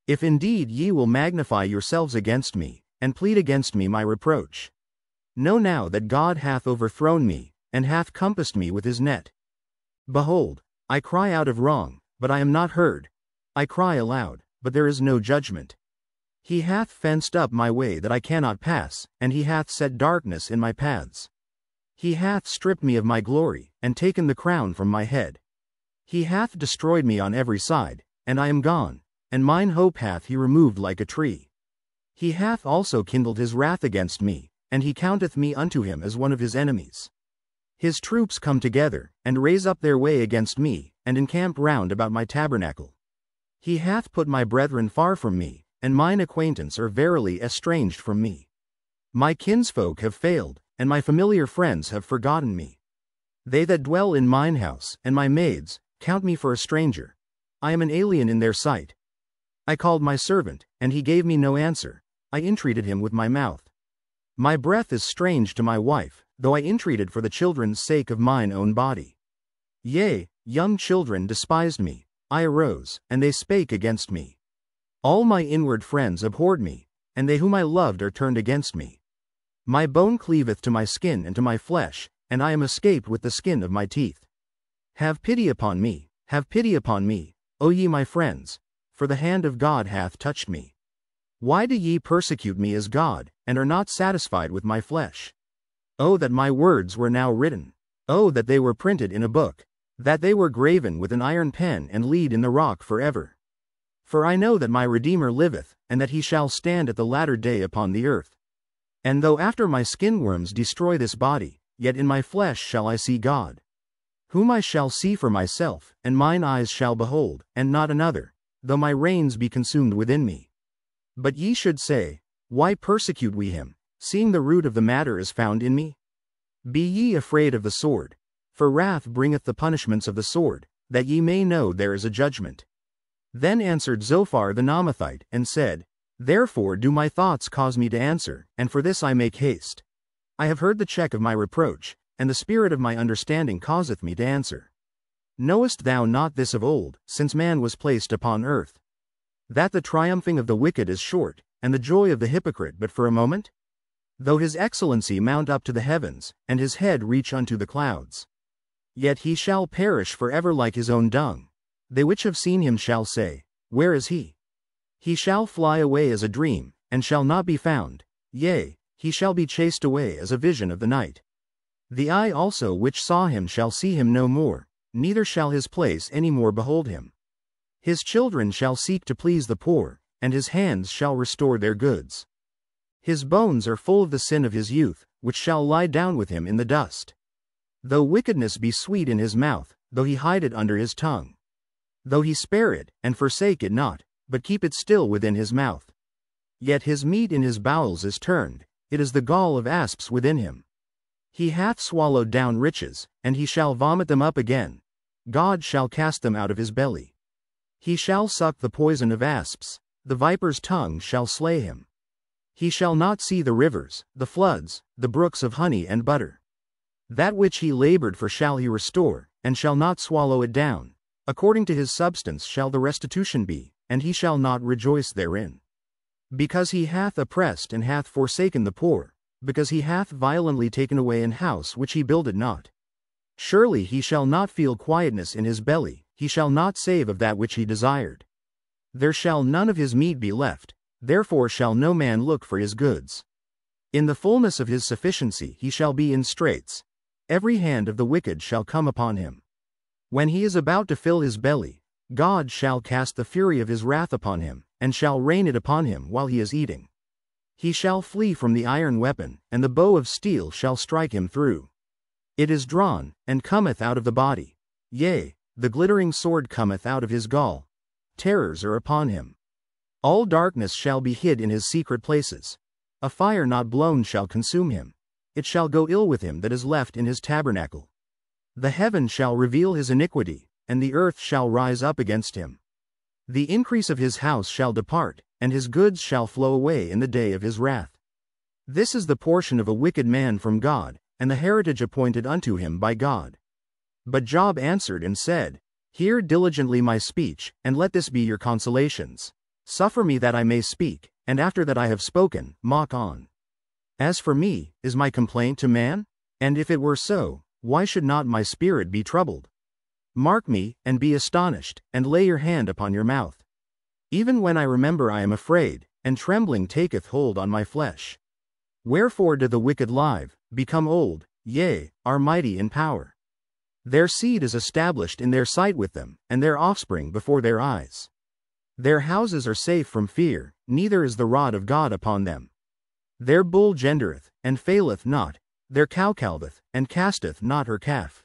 If indeed ye will magnify yourselves against me, and plead against me my reproach. Know now that God hath overthrown me, and hath compassed me with his net. Behold, I cry out of wrong, but I am not heard. I cry aloud, but there is no judgment. He hath fenced up my way that I cannot pass, and he hath set darkness in my paths. He hath stripped me of my glory, and taken the crown from my head. He hath destroyed me on every side, and I am gone, and mine hope hath he removed like a tree. He hath also kindled his wrath against me, and he counteth me unto him as one of his enemies. His troops come together, and raise up their way against me, and encamp round about my tabernacle. He hath put my brethren far from me, and mine acquaintance are verily estranged from me. My kinsfolk have failed, and my familiar friends have forgotten me. They that dwell in mine house, and my maids, count me for a stranger. I am an alien in their sight. I called my servant, and he gave me no answer. I entreated him with my mouth. My breath is strange to my wife, though I entreated for the children's sake of mine own body. Yea, young children despised me. I arose, and they spake against me. All my inward friends abhorred me, and they whom I loved are turned against me. My bone cleaveth to my skin and to my flesh, and I am escaped with the skin of my teeth. Have pity upon me, O ye my friends, for the hand of God hath touched me. Why do ye persecute me as God, and are not satisfied with my flesh? Oh, that my words were now written! Oh, that they were printed in a book! That they were graven with an iron pen and lead in the rock forever! For I know that my Redeemer liveth, and that he shall stand at the latter day upon the earth. And though after my skin worms destroy this body, yet in my flesh shall I see God, whom I shall see for myself, and mine eyes shall behold, and not another, though my reins be consumed within me. But ye should say, Why persecute we him, seeing the root of the matter is found in me? Be ye afraid of the sword, for wrath bringeth the punishments of the sword, that ye may know there is a judgment. Then answered Zophar the Naamathite, and said, Therefore do my thoughts cause me to answer, and for this I make haste. I have heard the check of my reproach, and the spirit of my understanding causeth me to answer. Knowest thou not this of old, since man was placed upon earth? That the triumphing of the wicked is short, and the joy of the hypocrite but for a moment? Though his excellency mount up to the heavens, and his head reach unto the clouds. Yet he shall perish forever like his own dung. They which have seen him shall say, Where is he? He shall fly away as a dream, and shall not be found. Yea, he shall be chased away as a vision of the night. The eye also which saw him shall see him no more, neither shall his place any more behold him. His children shall seek to please the poor, and his hands shall restore their goods. His bones are full of the sin of his youth, which shall lie down with him in the dust. Though wickedness be sweet in his mouth, though he hide it under his tongue. Though he spare it, and forsake it not, but keep it still within his mouth. Yet his meat in his bowels is turned, it is the gall of asps within him. He hath swallowed down riches, and he shall vomit them up again. God shall cast them out of his belly. He shall suck the poison of asps, the viper's tongue shall slay him. He shall not see the rivers, the floods, the brooks of honey and butter. That which he labored for shall he restore, and shall not swallow it down. According to his substance shall the restitution be, and he shall not rejoice therein. Because he hath oppressed and hath forsaken the poor, because he hath violently taken away an house which he builded not. Surely he shall not feel quietness in his belly, he shall not save of that which he desired. There shall none of his meat be left, therefore shall no man look for his goods. In the fullness of his sufficiency he shall be in straits. Every hand of the wicked shall come upon him. When he is about to fill his belly, God shall cast the fury of his wrath upon him, and shall rain it upon him while he is eating. He shall flee from the iron weapon, and the bow of steel shall strike him through. It is drawn, and cometh out of the body. Yea, the glittering sword cometh out of his gall. Terrors are upon him. All darkness shall be hid in his secret places. A fire not blown shall consume him. It shall go ill with him that is left in his tabernacle. The heaven shall reveal his iniquity, and the earth shall rise up against him. The increase of his house shall depart, and his goods shall flow away in the day of his wrath. This is the portion of a wicked man from God, and the heritage appointed unto him by God. But Job answered and said, Hear diligently my speech, and let this be your consolations. Suffer me that I may speak, and after that I have spoken, mock on. As for me, is my complaint to man? And if it were so, why should not my spirit be troubled? Mark me, and be astonished, and lay your hand upon your mouth. Even when I remember I am afraid, and trembling taketh hold on my flesh. Wherefore do the wicked live, become old, yea, are mighty in power? Their seed is established in their sight with them, and their offspring before their eyes. Their houses are safe from fear, neither is the rod of God upon them. Their bull gendereth, and faileth not, their cow calveth, and casteth not her calf.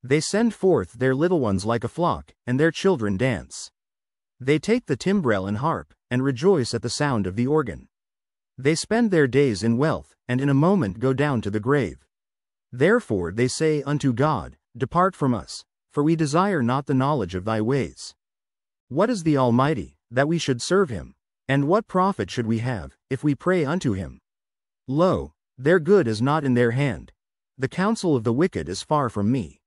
They send forth their little ones like a flock, and their children dance. They take the timbrel and harp, and rejoice at the sound of the organ. They spend their days in wealth, and in a moment go down to the grave. Therefore they say unto God, Depart from us, for we desire not the knowledge of thy ways. What is the Almighty, that we should serve him? And what profit should we have, if we pray unto him? Lo, their good is not in their hand. The counsel of the wicked is far from me.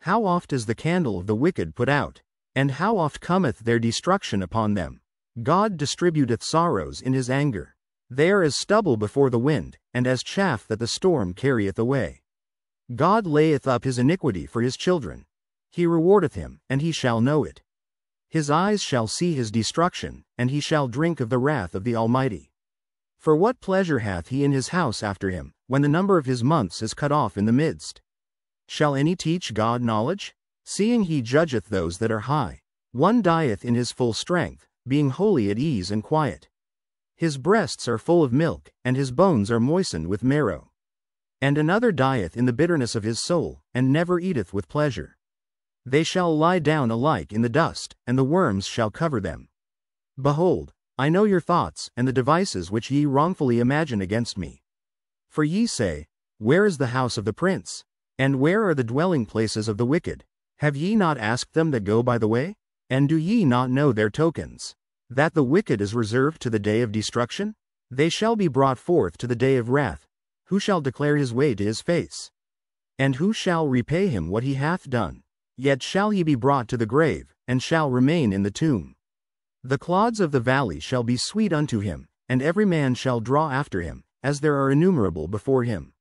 How oft is the candle of the wicked put out, and how oft cometh their destruction upon them? God distributeth sorrows in his anger. They are as stubble before the wind, and as chaff that the storm carrieth away. God layeth up his iniquity for his children. He rewardeth him, and he shall know it. His eyes shall see his destruction, and he shall drink of the wrath of the Almighty. For what pleasure hath he in his house after him, when the number of his months is cut off in the midst? Shall any teach God knowledge? Seeing he judgeth those that are high. One dieth in his full strength, being wholly at ease and quiet. His breasts are full of milk, and his bones are moistened with marrow. And another dieth in the bitterness of his soul, and never eateth with pleasure. They shall lie down alike in the dust, and the worms shall cover them. Behold, I know your thoughts, and the devices which ye wrongfully imagine against me. For ye say, Where is the house of the prince? And where are the dwelling places of the wicked? Have ye not asked them that go by the way? And do ye not know their tokens? That the wicked is reserved to the day of destruction? They shall be brought forth to the day of wrath. Who shall declare his way to his face? And who shall repay him what he hath done? Yet shall he be brought to the grave, and shall remain in the tomb. The clods of the valley shall be sweet unto him, and every man shall draw after him, as there are innumerable before him.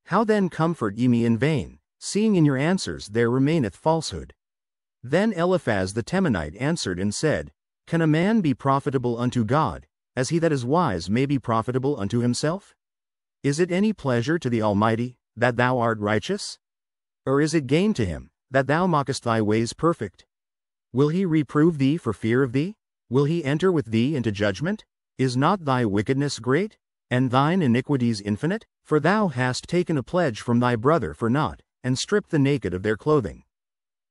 How then comfort ye me in vain, seeing in your answers there remaineth falsehood? Then Eliphaz the Temanite answered and said, Can a man be profitable unto God, as he that is wise may be profitable unto himself? Is it any pleasure to the Almighty, that thou art righteous? Or is it gain to him, that thou mockest thy ways perfect? Will he reprove thee for fear of thee? Will he enter with thee into judgment? Is not thy wickedness great, and thine iniquities infinite? For thou hast taken a pledge from thy brother for naught, and stripped the naked of their clothing.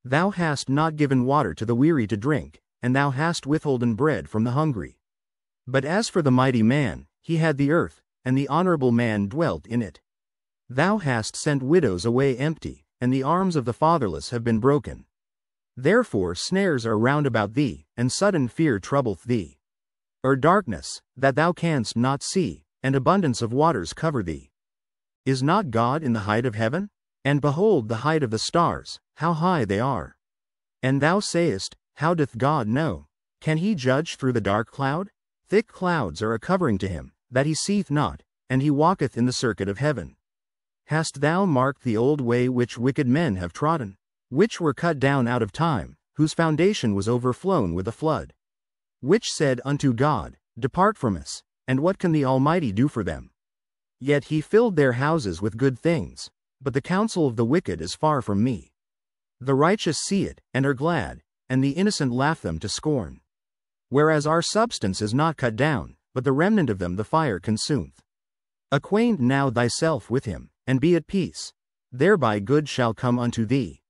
Thou hast not given water to the weary to drink, and thou hast withholden bread from the hungry. But as for the mighty man, he had the earth, and the honorable man dwelt in it. Thou hast sent widows away empty, and the arms of the fatherless have been broken. Therefore snares are round about thee, and sudden fear troubleth thee. Or darkness, that thou canst not see, and abundance of waters cover thee. Is not God in the height of heaven? And behold the height of the stars, how high they are. And thou sayest, How doth God know? Can he judge through the dark cloud? Thick clouds are a covering to him, that he seeth not, and he walketh in the circuit of heaven. Hast thou marked the old way which wicked men have trodden, which were cut down out of time, whose foundation was overflown with a flood? Which said unto God, Depart from us, and what can the Almighty do for them? Yet he filled their houses with good things, but the counsel of the wicked is far from me. The righteous see it, and are glad, and the innocent laugh them to scorn. Whereas our substance is not cut down, but the remnant of them the fire consumeth. Acquaint now thyself with him, and be at peace. Thereby good shall come unto thee.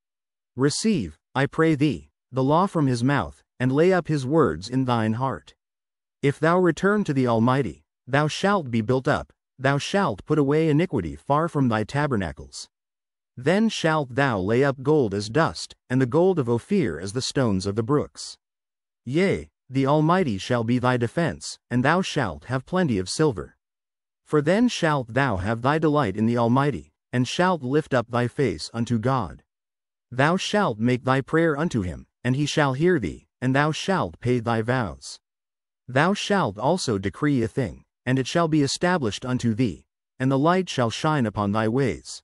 Receive, I pray thee, the law from his mouth, and lay up his words in thine heart. If thou return to the Almighty, thou shalt be built up, thou shalt put away iniquity far from thy tabernacles. Then shalt thou lay up gold as dust, and the gold of Ophir as the stones of the brooks. Yea, the Almighty shall be thy defense, and thou shalt have plenty of silver. For then shalt thou have thy delight in the Almighty, and shalt lift up thy face unto God. Thou shalt make thy prayer unto him, and he shall hear thee, and thou shalt pay thy vows. Thou shalt also decree a thing, and it shall be established unto thee, and the light shall shine upon thy ways.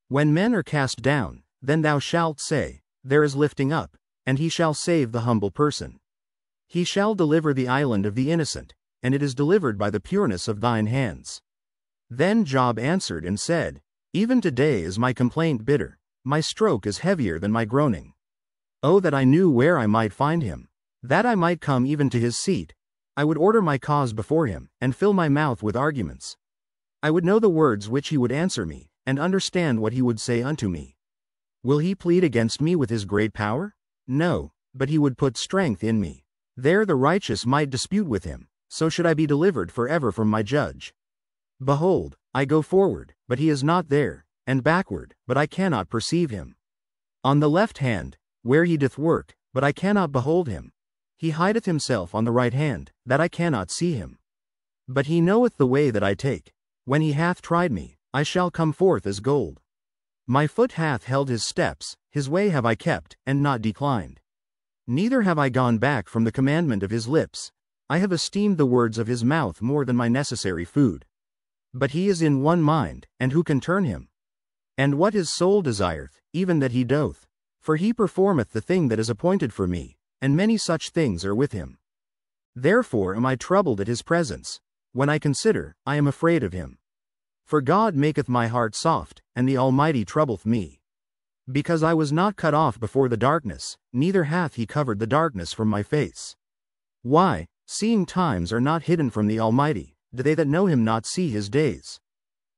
When men are cast down, then thou shalt say, There is lifting up, and he shall save the humble person. He shall deliver the island of the innocent, and it is delivered by the pureness of thine hands. Then Job answered and said, Even today is my complaint bitter, my stroke is heavier than my groaning. Oh, that I knew where I might find him, that I might come even to his seat. I would order my cause before him, and fill my mouth with arguments. I would know the words which he would answer me, and understand what he would say unto me. Will he plead against me with his great power? No, but he would put strength in me. There the righteous might dispute with him, so should I be delivered forever from my judge. Behold, I go forward, but he is not there, and backward, but I cannot perceive him. On the left hand, where he doth work, but I cannot behold him. He hideth himself on the right hand, that I cannot see him. But he knoweth the way that I take. When he hath tried me, I shall come forth as gold. My foot hath held his steps, his way have I kept, and not declined. Neither have I gone back from the commandment of his lips. I have esteemed the words of his mouth more than my necessary food. But he is in one mind, and who can turn him? And what his soul desireth, even that he doth. For he performeth the thing that is appointed for me, and many such things are with him. Therefore am I troubled at his presence. When I consider, I am afraid of him. For God maketh my heart soft, and the Almighty troubleth me. Because I was not cut off before the darkness, neither hath he covered the darkness from my face. Why, seeing times are not hidden from the Almighty, do they that know him not see his days?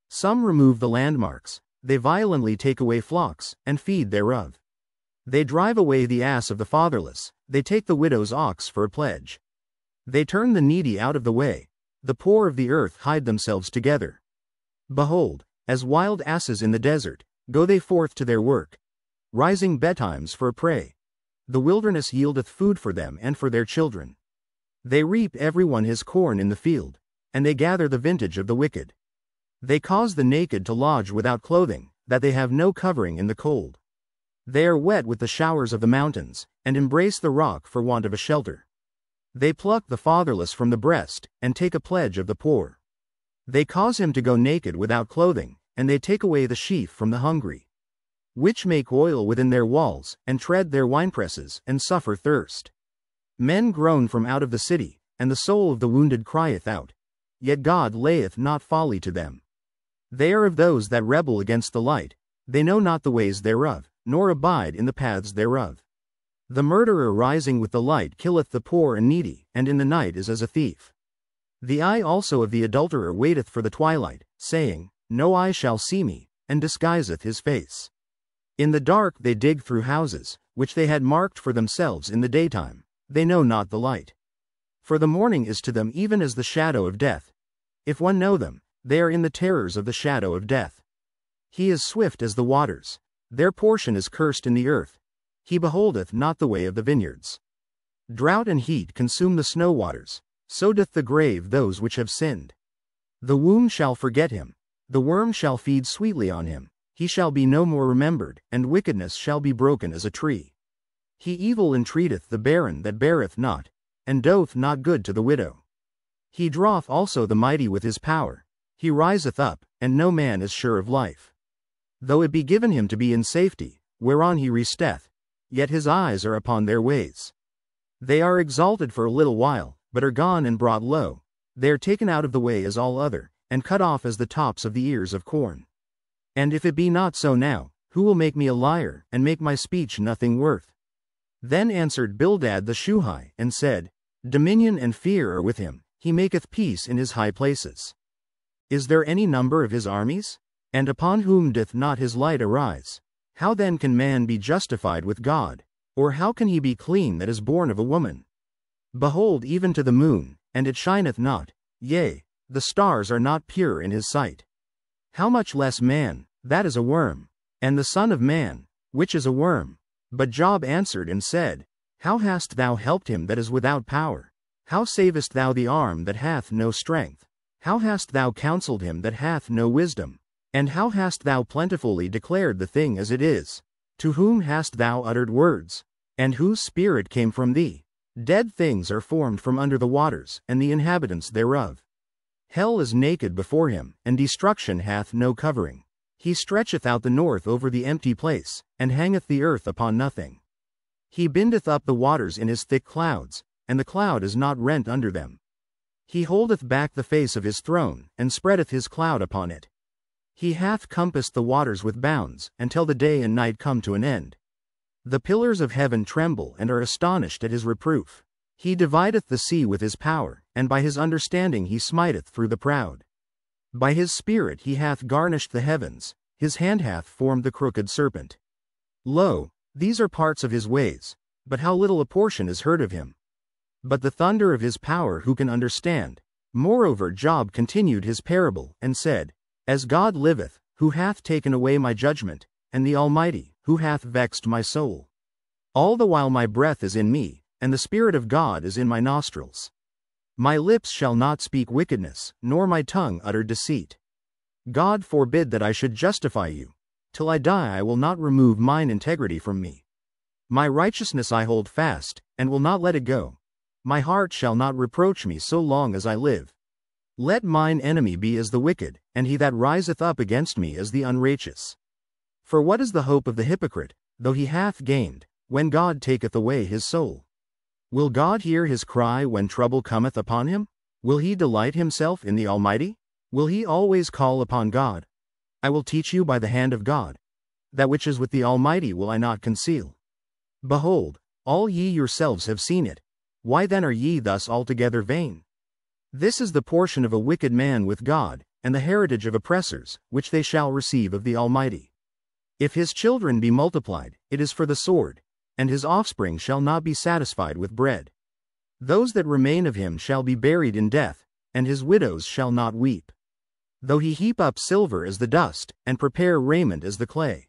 Some remove the landmarks, they violently take away flocks, and feed thereof. They drive away the ass of the fatherless, they take the widow's ox for a pledge. They turn the needy out of the way, the poor of the earth hide themselves together. Behold, as wild asses in the desert, go they forth to their work, rising betimes for a prey. The wilderness yieldeth food for them and for their children. They reap every one his corn in the field, and they gather the vintage of the wicked. They cause the naked to lodge without clothing, that they have no covering in the cold. They are wet with the showers of the mountains, and embrace the rock for want of a shelter. They pluck the fatherless from the breast, and take a pledge of the poor. They cause him to go naked without clothing, and they take away the sheaf from the hungry. Which make oil within their walls, and tread their winepresses, and suffer thirst. Men groan from out of the city, and the soul of the wounded crieth out. Yet God layeth not folly to them. They are of those that rebel against the light, they know not the ways thereof, nor abide in the paths thereof. The murderer rising with the light killeth the poor and needy, and in the night is as a thief. The eye also of the adulterer waiteth for the twilight, saying, No eye shall see me, and disguiseth his face. In the dark they dig through houses, which they had marked for themselves in the daytime, they know not the light. For the morning is to them even as the shadow of death. If one know them, they are in the terrors of the shadow of death. He is swift as the waters, their portion is cursed in the earth. He beholdeth not the way of the vineyards. Drought and heat consume the snow waters, so doth the grave those which have sinned. The womb shall forget him, the worm shall feed sweetly on him, he shall be no more remembered, and wickedness shall be broken as a tree. He evil entreateth the barren that beareth not, and doth not good to the widow. He draweth also the mighty with his power, he riseth up, and no man is sure of life. Though it be given him to be in safety, whereon he resteth, yet his eyes are upon their ways. They are exalted for a little while, but are gone and brought low. They are taken out of the way as all other, and cut off as the tops of the ears of corn. And if it be not so now, who will make me a liar, and make my speech nothing worth? Then answered Bildad the Shuhite, and said, Dominion and fear are with him, he maketh peace in his high places. Is there any number of his armies? And upon whom doth not his light arise? How then can man be justified with God? Or how can he be clean that is born of a woman? Behold even to the moon, and it shineth not, yea, the stars are not pure in his sight. How much less man, that is a worm, and the Son of Man, which is a worm? But Job answered and said, How hast thou helped him that is without power? How savest thou the arm that hath no strength? How hast thou counselled him that hath no wisdom? And how hast thou plentifully declared the thing as it is? To whom hast thou uttered words? And whose spirit came from thee? Dead things are formed from under the waters, and the inhabitants thereof. Hell is naked before him, and destruction hath no covering. He stretcheth out the north over the empty place, and hangeth the earth upon nothing. He bindeth up the waters in his thick clouds, and the cloud is not rent under them. He holdeth back the face of his throne, and spreadeth his cloud upon it. He hath compassed the waters with bounds, until the day and night come to an end. The pillars of heaven tremble and are astonished at his reproof. He divideth the sea with his power, and by his understanding he smiteth through the proud. By his spirit he hath garnished the heavens, his hand hath formed the crooked serpent. Lo, these are parts of his ways, but how little a portion is heard of him. But the thunder of his power who can understand? Moreover Job continued his parable, and said, As God liveth, who hath taken away my judgment, and the Almighty, who hath vexed my soul. All the while my breath is in me, and the Spirit of God is in my nostrils. My lips shall not speak wickedness, nor my tongue utter deceit. God forbid that I should justify you. Till I die I will not remove mine integrity from me. My righteousness I hold fast, and will not let it go. My heart shall not reproach me so long as I live. Let mine enemy be as the wicked, and he that riseth up against me as the unrighteous. For what is the hope of the hypocrite, though he hath gained, when God taketh away his soul? Will God hear his cry when trouble cometh upon him? Will he delight himself in the Almighty? Will he always call upon God? I will teach you by the hand of God. That which is with the Almighty will I not conceal. Behold, all ye yourselves have seen it. Why then are ye thus altogether vain? This is the portion of a wicked man with God, and the heritage of oppressors, which they shall receive of the Almighty. If his children be multiplied, it is for the sword, and his offspring shall not be satisfied with bread. Those that remain of him shall be buried in death, and his widows shall not weep. Though he heap up silver as the dust, and prepare raiment as the clay.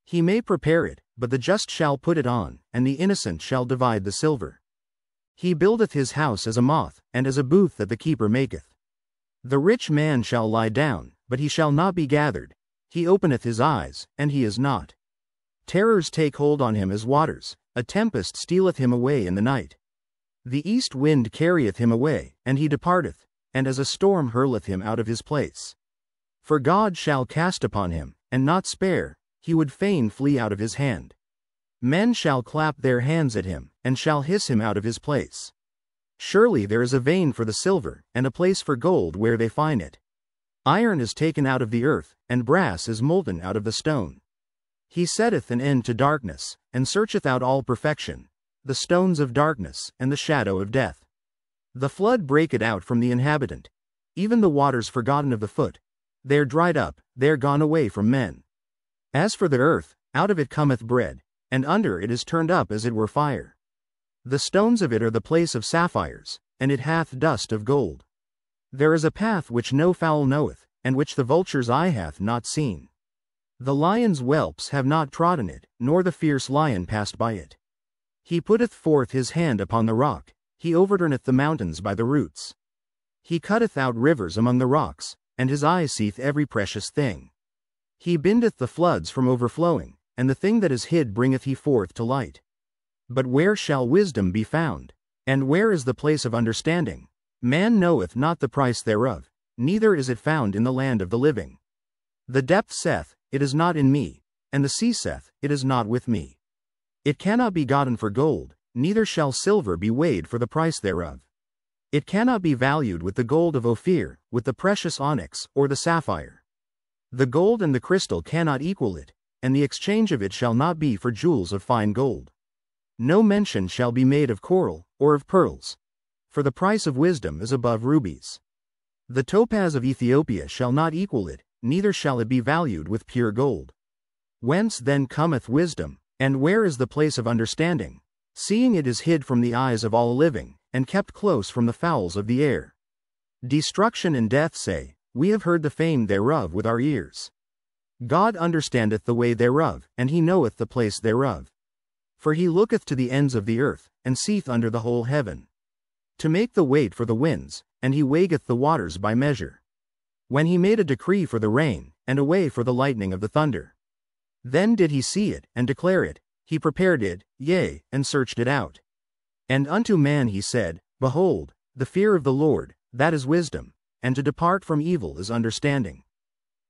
He may prepare it, but the just shall put it on, and the innocent shall divide the silver. He buildeth his house as a moth, and as a booth that the keeper maketh. The rich man shall lie down, but he shall not be gathered. He openeth his eyes, and he is not. Terrors take hold on him as waters, a tempest stealeth him away in the night. The east wind carrieth him away, and he departeth, and as a storm hurleth him out of his place. For God shall cast upon him, and not spare, he would fain flee out of his hand. Men shall clap their hands at him, and shall hiss him out of his place. Surely there is a vein for the silver, and a place for gold where they find it. Iron is taken out of the earth, and brass is molten out of the stone. He setteth an end to darkness, and searcheth out all perfection, the stones of darkness, and the shadow of death. The flood breaketh out from the inhabitant, even the waters forgotten of the foot. They are dried up, they are gone away from men. As for the earth, out of it cometh bread, and under it is turned up as it were fire. The stones of it are the place of sapphires, and it hath dust of gold. There is a path which no fowl knoweth, and which the vulture's eye hath not seen. The lion's whelps have not trodden it, nor the fierce lion passed by it. He putteth forth his hand upon the rock, he overturneth the mountains by the roots. He cutteth out rivers among the rocks, and his eye seeth every precious thing. He bindeth the floods from overflowing, and the thing that is hid bringeth he forth to light. But where shall wisdom be found? And where is the place of understanding? Man knoweth not the price thereof, neither is it found in the land of the living. The depth saith, It is not in me, and the sea saith, It is not with me. It cannot be gotten for gold, neither shall silver be weighed for the price thereof. It cannot be valued with the gold of Ophir, with the precious onyx, or the sapphire. The gold and the crystal cannot equal it, and the exchange of it shall not be for jewels of fine gold. No mention shall be made of coral, or of pearls. For the price of wisdom is above rubies. The topaz of Ethiopia shall not equal it, neither shall it be valued with pure gold. Whence then cometh wisdom, and where is the place of understanding? Seeing it is hid from the eyes of all living, and kept close from the fowls of the air. Destruction and death say, We have heard the fame thereof with our ears. God understandeth the way thereof, and he knoweth the place thereof. For he looketh to the ends of the earth, and seeth under the whole heaven. To make the weight for the winds, and he weighteth the waters by measure. When he made a decree for the rain, and a way for the lightning of the thunder. Then did he see it, and declare it, he prepared it, yea, and searched it out. And unto man he said, Behold, the fear of the Lord, that is wisdom, and to depart from evil is understanding.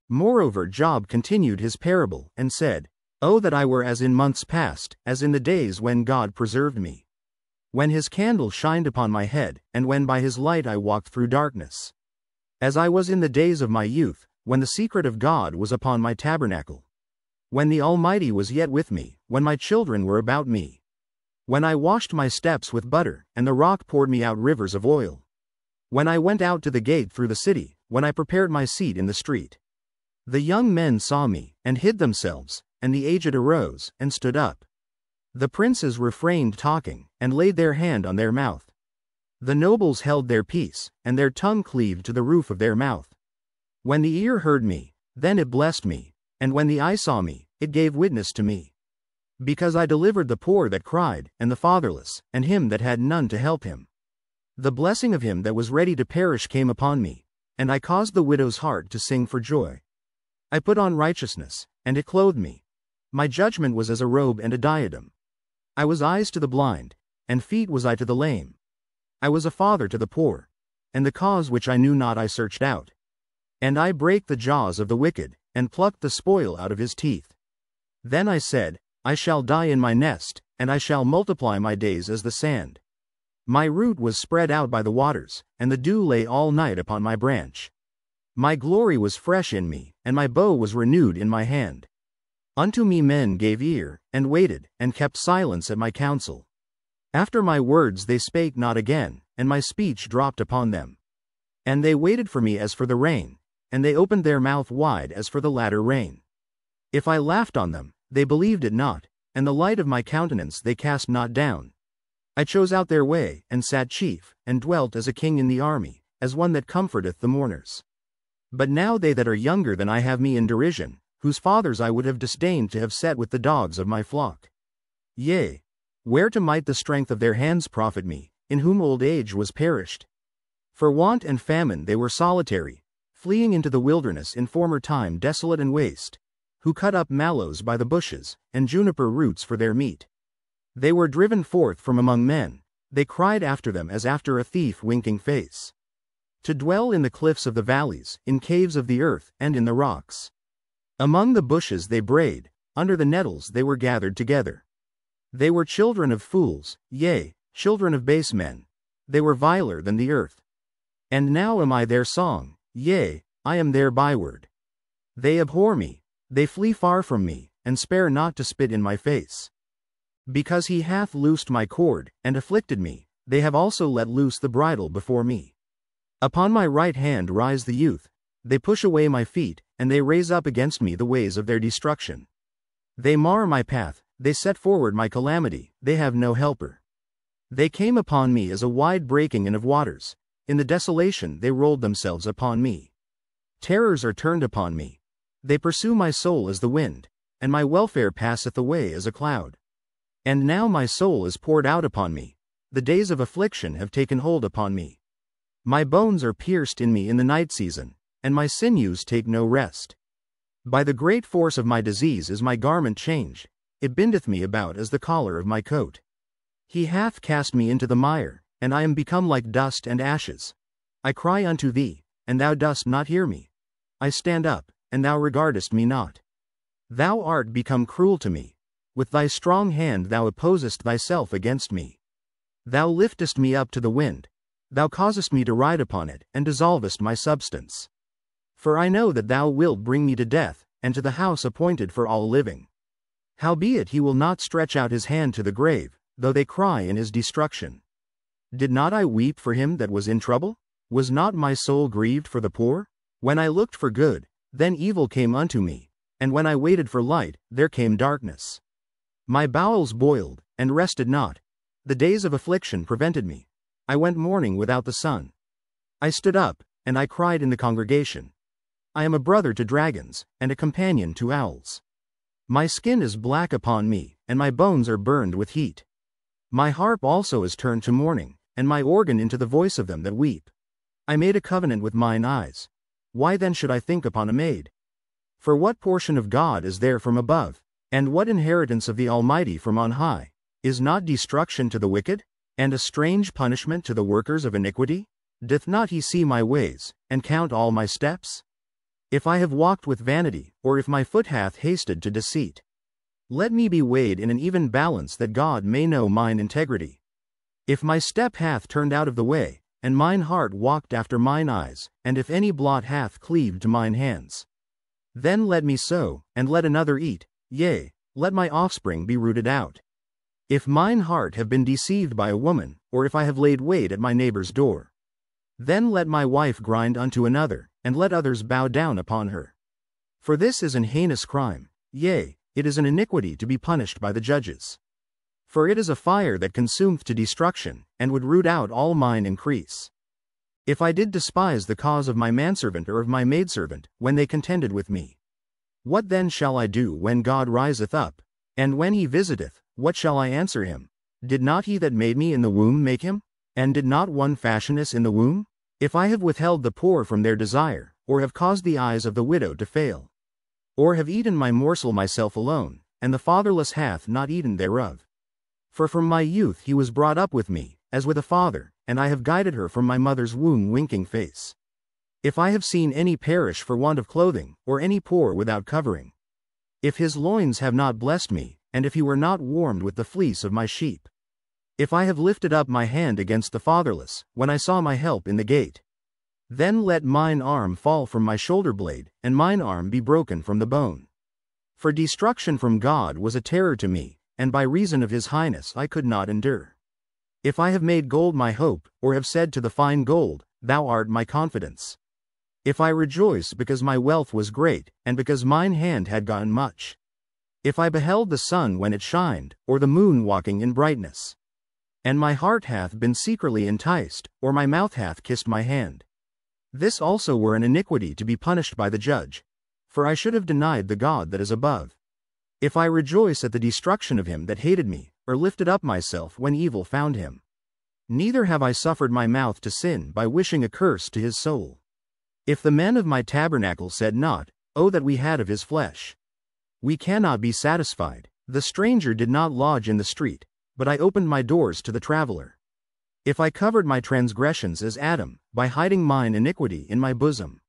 Moreover Job continued his parable, and said, Oh that I were as in months past, as in the days when God preserved me. When his candle shined upon my head, and when by his light I walked through darkness. As I was in the days of my youth, when the secret of God was upon my tabernacle. When the Almighty was yet with me, when my children were about me. When I washed my steps with butter, and the rock poured me out rivers of oil. When I went out to the gate through the city, when I prepared my seat in the street. The young men saw me, and hid themselves, and the aged arose, and stood up. The princes refrained talking, and laid their hand on their mouth. The nobles held their peace, and their tongue cleaved to the roof of their mouth. When the ear heard me, then it blessed me, and when the eye saw me, it gave witness to me. Because I delivered the poor that cried, and the fatherless, and him that had none to help him. The blessing of him that was ready to perish came upon me, and I caused the widow's heart to sing for joy. I put on righteousness, and it clothed me. My judgment was as a robe and a diadem. I was eyes to the blind, and feet was I to the lame. I was a father to the poor, and the cause which I knew not I searched out. And I brake the jaws of the wicked, and plucked the spoil out of his teeth. Then I said, I shall die in my nest, and I shall multiply my days as the sand. My root was spread out by the waters, and the dew lay all night upon my branch. My glory was fresh in me, and my bow was renewed in my hand. Unto me men gave ear, and waited, and kept silence at my counsel. After my words they spake not again, and my speech dropped upon them. And they waited for me as for the rain, and they opened their mouth wide as for the latter rain. If I laughed on them, they believed it not, and the light of my countenance they cast not down. I chose out their way, and sat chief, and dwelt as a king in the army, as one that comforteth the mourners. But now they that are younger than I have me in derision, whose fathers I would have disdained to have set with the dogs of my flock. Yea, whereto might the strength of their hands profit me, in whom old age was perished? For want and famine they were solitary, fleeing into the wilderness in former time desolate and waste, who cut up mallows by the bushes, and juniper roots for their meat. They were driven forth from among men, they cried after them as after a thief winking face. To dwell in the cliffs of the valleys, in caves of the earth, and in the rocks. Among the bushes they brayed, under the nettles they were gathered together. They were children of fools, yea, children of base men. They were viler than the earth. And now am I their song, yea, I am their byword. They abhor me, they flee far from me, and spare not to spit in my face. Because he hath loosed my cord, and afflicted me, they have also let loose the bridle before me. Upon my right hand rise the youth, they push away my feet, and they raise up against me the ways of their destruction. They mar my path, they set forward my calamity, they have no helper. They came upon me as a wide breaking in of waters, in the desolation they rolled themselves upon me. Terrors are turned upon me. They pursue my soul as the wind, and my welfare passeth away as a cloud. And now my soul is poured out upon me, the days of affliction have taken hold upon me. My bones are pierced in me in the night season, and my sinews take no rest. By the great force of my disease is my garment changed, it bindeth me about as the collar of my coat. He hath cast me into the mire, and I am become like dust and ashes. I cry unto thee, and thou dost not hear me. I stand up, and thou regardest me not. Thou art become cruel to me. With thy strong hand thou opposest thyself against me. Thou liftest me up to the wind. Thou causest me to ride upon it, and dissolvest my substance. For I know that thou wilt bring me to death, and to the house appointed for all living. Howbeit he will not stretch out his hand to the grave, though they cry in his destruction. Did not I weep for him that was in trouble? Was not my soul grieved for the poor? When I looked for good, then evil came unto me, and when I waited for light, there came darkness. My bowels boiled, and rested not. The days of affliction prevented me. I went mourning without the sun. I stood up, and I cried in the congregation. I am a brother to dragons, and a companion to owls. My skin is black upon me, and my bones are burned with heat. My harp also is turned to mourning, and my organ into the voice of them that weep. I made a covenant with mine eyes. Why then should I think upon a maid? For what portion of God is there from above, and what inheritance of the Almighty from on high? Is not destruction to the wicked, and a strange punishment to the workers of iniquity? Doth not he see my ways, and count all my steps? If I have walked with vanity, or if my foot hath hasted to deceit, let me be weighed in an even balance, that God may know mine integrity. If my step hath turned out of the way, and mine heart walked after mine eyes, and if any blot hath cleaved to mine hands, then let me sow, and let another eat, yea, let my offspring be rooted out. If mine heart have been deceived by a woman, or if I have laid wait at my neighbor's door, then let my wife grind unto another, and let others bow down upon her. For this is an heinous crime, yea, it is an iniquity to be punished by the judges. For it is a fire that consumeth to destruction, and would root out all mine increase. If I did despise the cause of my manservant or of my maidservant, when they contended with me, what then shall I do when God riseth up? And when he visiteth, what shall I answer him? Did not he that made me in the womb make him? And did not one fashion us in the womb? If I have withheld the poor from their desire, or have caused the eyes of the widow to fail, or have eaten my morsel myself alone, and the fatherless hath not eaten thereof. For from my youth he was brought up with me, as with a father, and I have guided her from my mother's womb winking face. If I have seen any perish for want of clothing, or any poor without covering, if his loins have not blessed me, and if he were not warmed with the fleece of my sheep, if I have lifted up my hand against the fatherless, when I saw my help in the gate, then let mine arm fall from my shoulder blade, and mine arm be broken from the bone. For destruction from God was a terror to me, and by reason of his highness I could not endure. If I have made gold my hope, or have said to the fine gold, thou art my confidence. If I rejoice because my wealth was great, and because mine hand had gotten much. If I beheld the sun when it shined, or the moon walking in brightness, and my heart hath been secretly enticed, or my mouth hath kissed my hand, this also were an iniquity to be punished by the judge, for I should have denied the God that is above. If I rejoice at the destruction of him that hated me, or lifted up myself when evil found him, neither have I suffered my mouth to sin by wishing a curse to his soul. If the men of my tabernacle said not, O that we had of his flesh, we cannot be satisfied. The stranger did not lodge in the street, but I opened my doors to the traveler. If I covered my transgressions as Adam, by hiding mine iniquity in my bosom,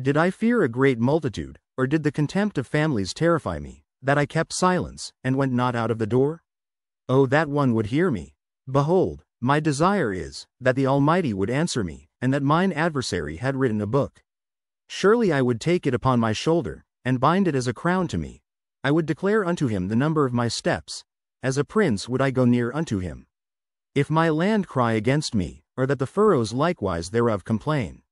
did I fear a great multitude, or did the contempt of families terrify me, that I kept silence, and went not out of the door? Oh, that one would hear me! Behold, my desire is, that the Almighty would answer me, and that mine adversary had written a book. Surely I would take it upon my shoulder, and bind it as a crown to me. I would declare unto him the number of my steps, as a prince would I go near unto him. If my land cry against me, or that the furrows likewise thereof complain,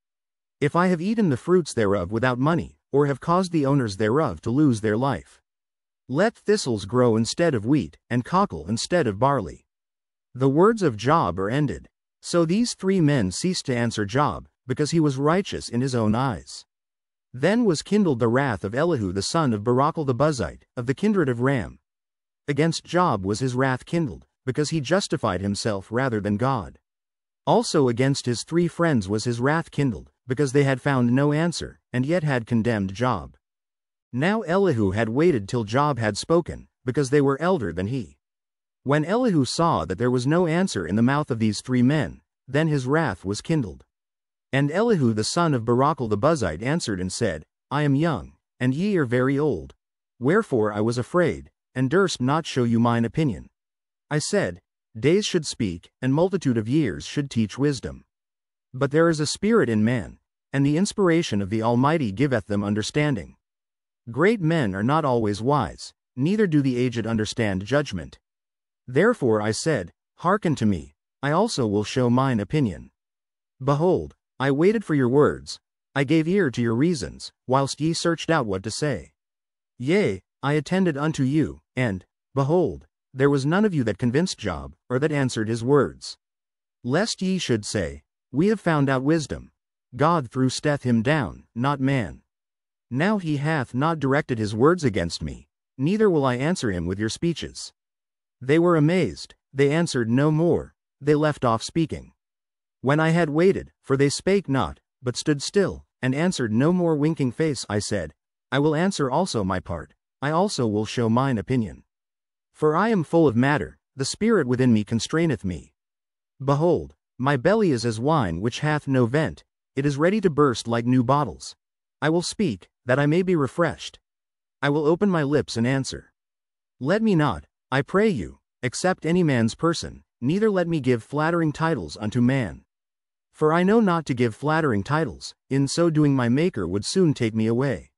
if I have eaten the fruits thereof without money, or have caused the owners thereof to lose their life, let thistles grow instead of wheat, and cockle instead of barley. The words of Job are ended. So these 3 men ceased to answer Job, because he was righteous in his own eyes. Then was kindled the wrath of Elihu the son of Barachel the Buzite, of the kindred of Ram. Against Job was his wrath kindled, because he justified himself rather than God. Also against his 3 friends was his wrath kindled, because they had found no answer, and yet had condemned Job. Now Elihu had waited till Job had spoken, because they were elder than he. When Elihu saw that there was no answer in the mouth of these 3 men, then his wrath was kindled. And Elihu the son of Barachel the Buzite answered and said, I am young, and ye are very old. Wherefore I was afraid, and durst not show you mine opinion. I said, days should speak, and multitude of years should teach wisdom. But there is a spirit in man, and the inspiration of the Almighty giveth them understanding. Great men are not always wise, neither do the aged understand judgment. Therefore I said, hearken to me, I also will show mine opinion. Behold, I waited for your words, I gave ear to your reasons, whilst ye searched out what to say. Yea, I attended unto you, and, behold, there was none of you that convinced Job, or that answered his words. Lest ye should say, we have found out wisdom. God thrusteth him down, not man. Now he hath not directed his words against me, neither will I answer him with your speeches. They were amazed, they answered no more, they left off speaking. When I had waited, for they spake not, but stood still, and answered no more winking face, I said, I will answer also my part, I also will show mine opinion. For I am full of matter, the spirit within me constraineth me. Behold, my belly is as wine which hath no vent, it is ready to burst like new bottles. I will speak, that I may be refreshed. I will open my lips and answer. Let me not, I pray you, accept any man's person, neither let me give flattering titles unto man. For I know not to give flattering titles, in so doing my Maker would soon take me away.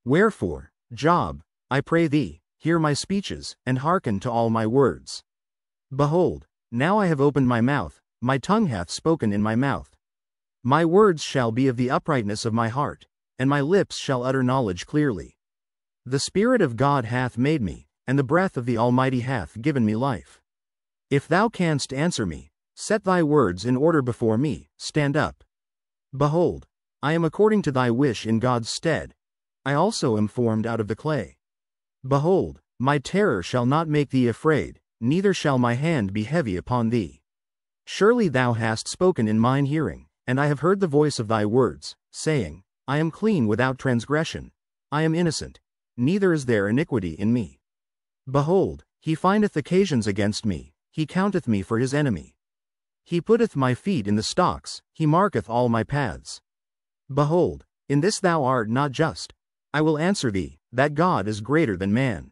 Wherefore, Job, I pray thee, hear my speeches, and hearken to all my words. Behold, now I have opened my mouth, my tongue hath spoken in my mouth. My words shall be of the uprightness of my heart, and my lips shall utter knowledge clearly. The Spirit of God hath made me, and the breath of the Almighty hath given me life. If thou canst answer me, set thy words in order before me, stand up. Behold, I am according to thy wish in God's stead. I also am formed out of the clay. Behold, my terror shall not make thee afraid, neither shall my hand be heavy upon thee. Surely thou hast spoken in mine hearing, and I have heard the voice of thy words, saying, I am clean without transgression, I am innocent, neither is there iniquity in me. Behold, he findeth occasions against me, he counteth me for his enemy. He putteth my feet in the stocks, he marketh all my paths. Behold, in this thou art not just. I will answer thee, that God is greater than man.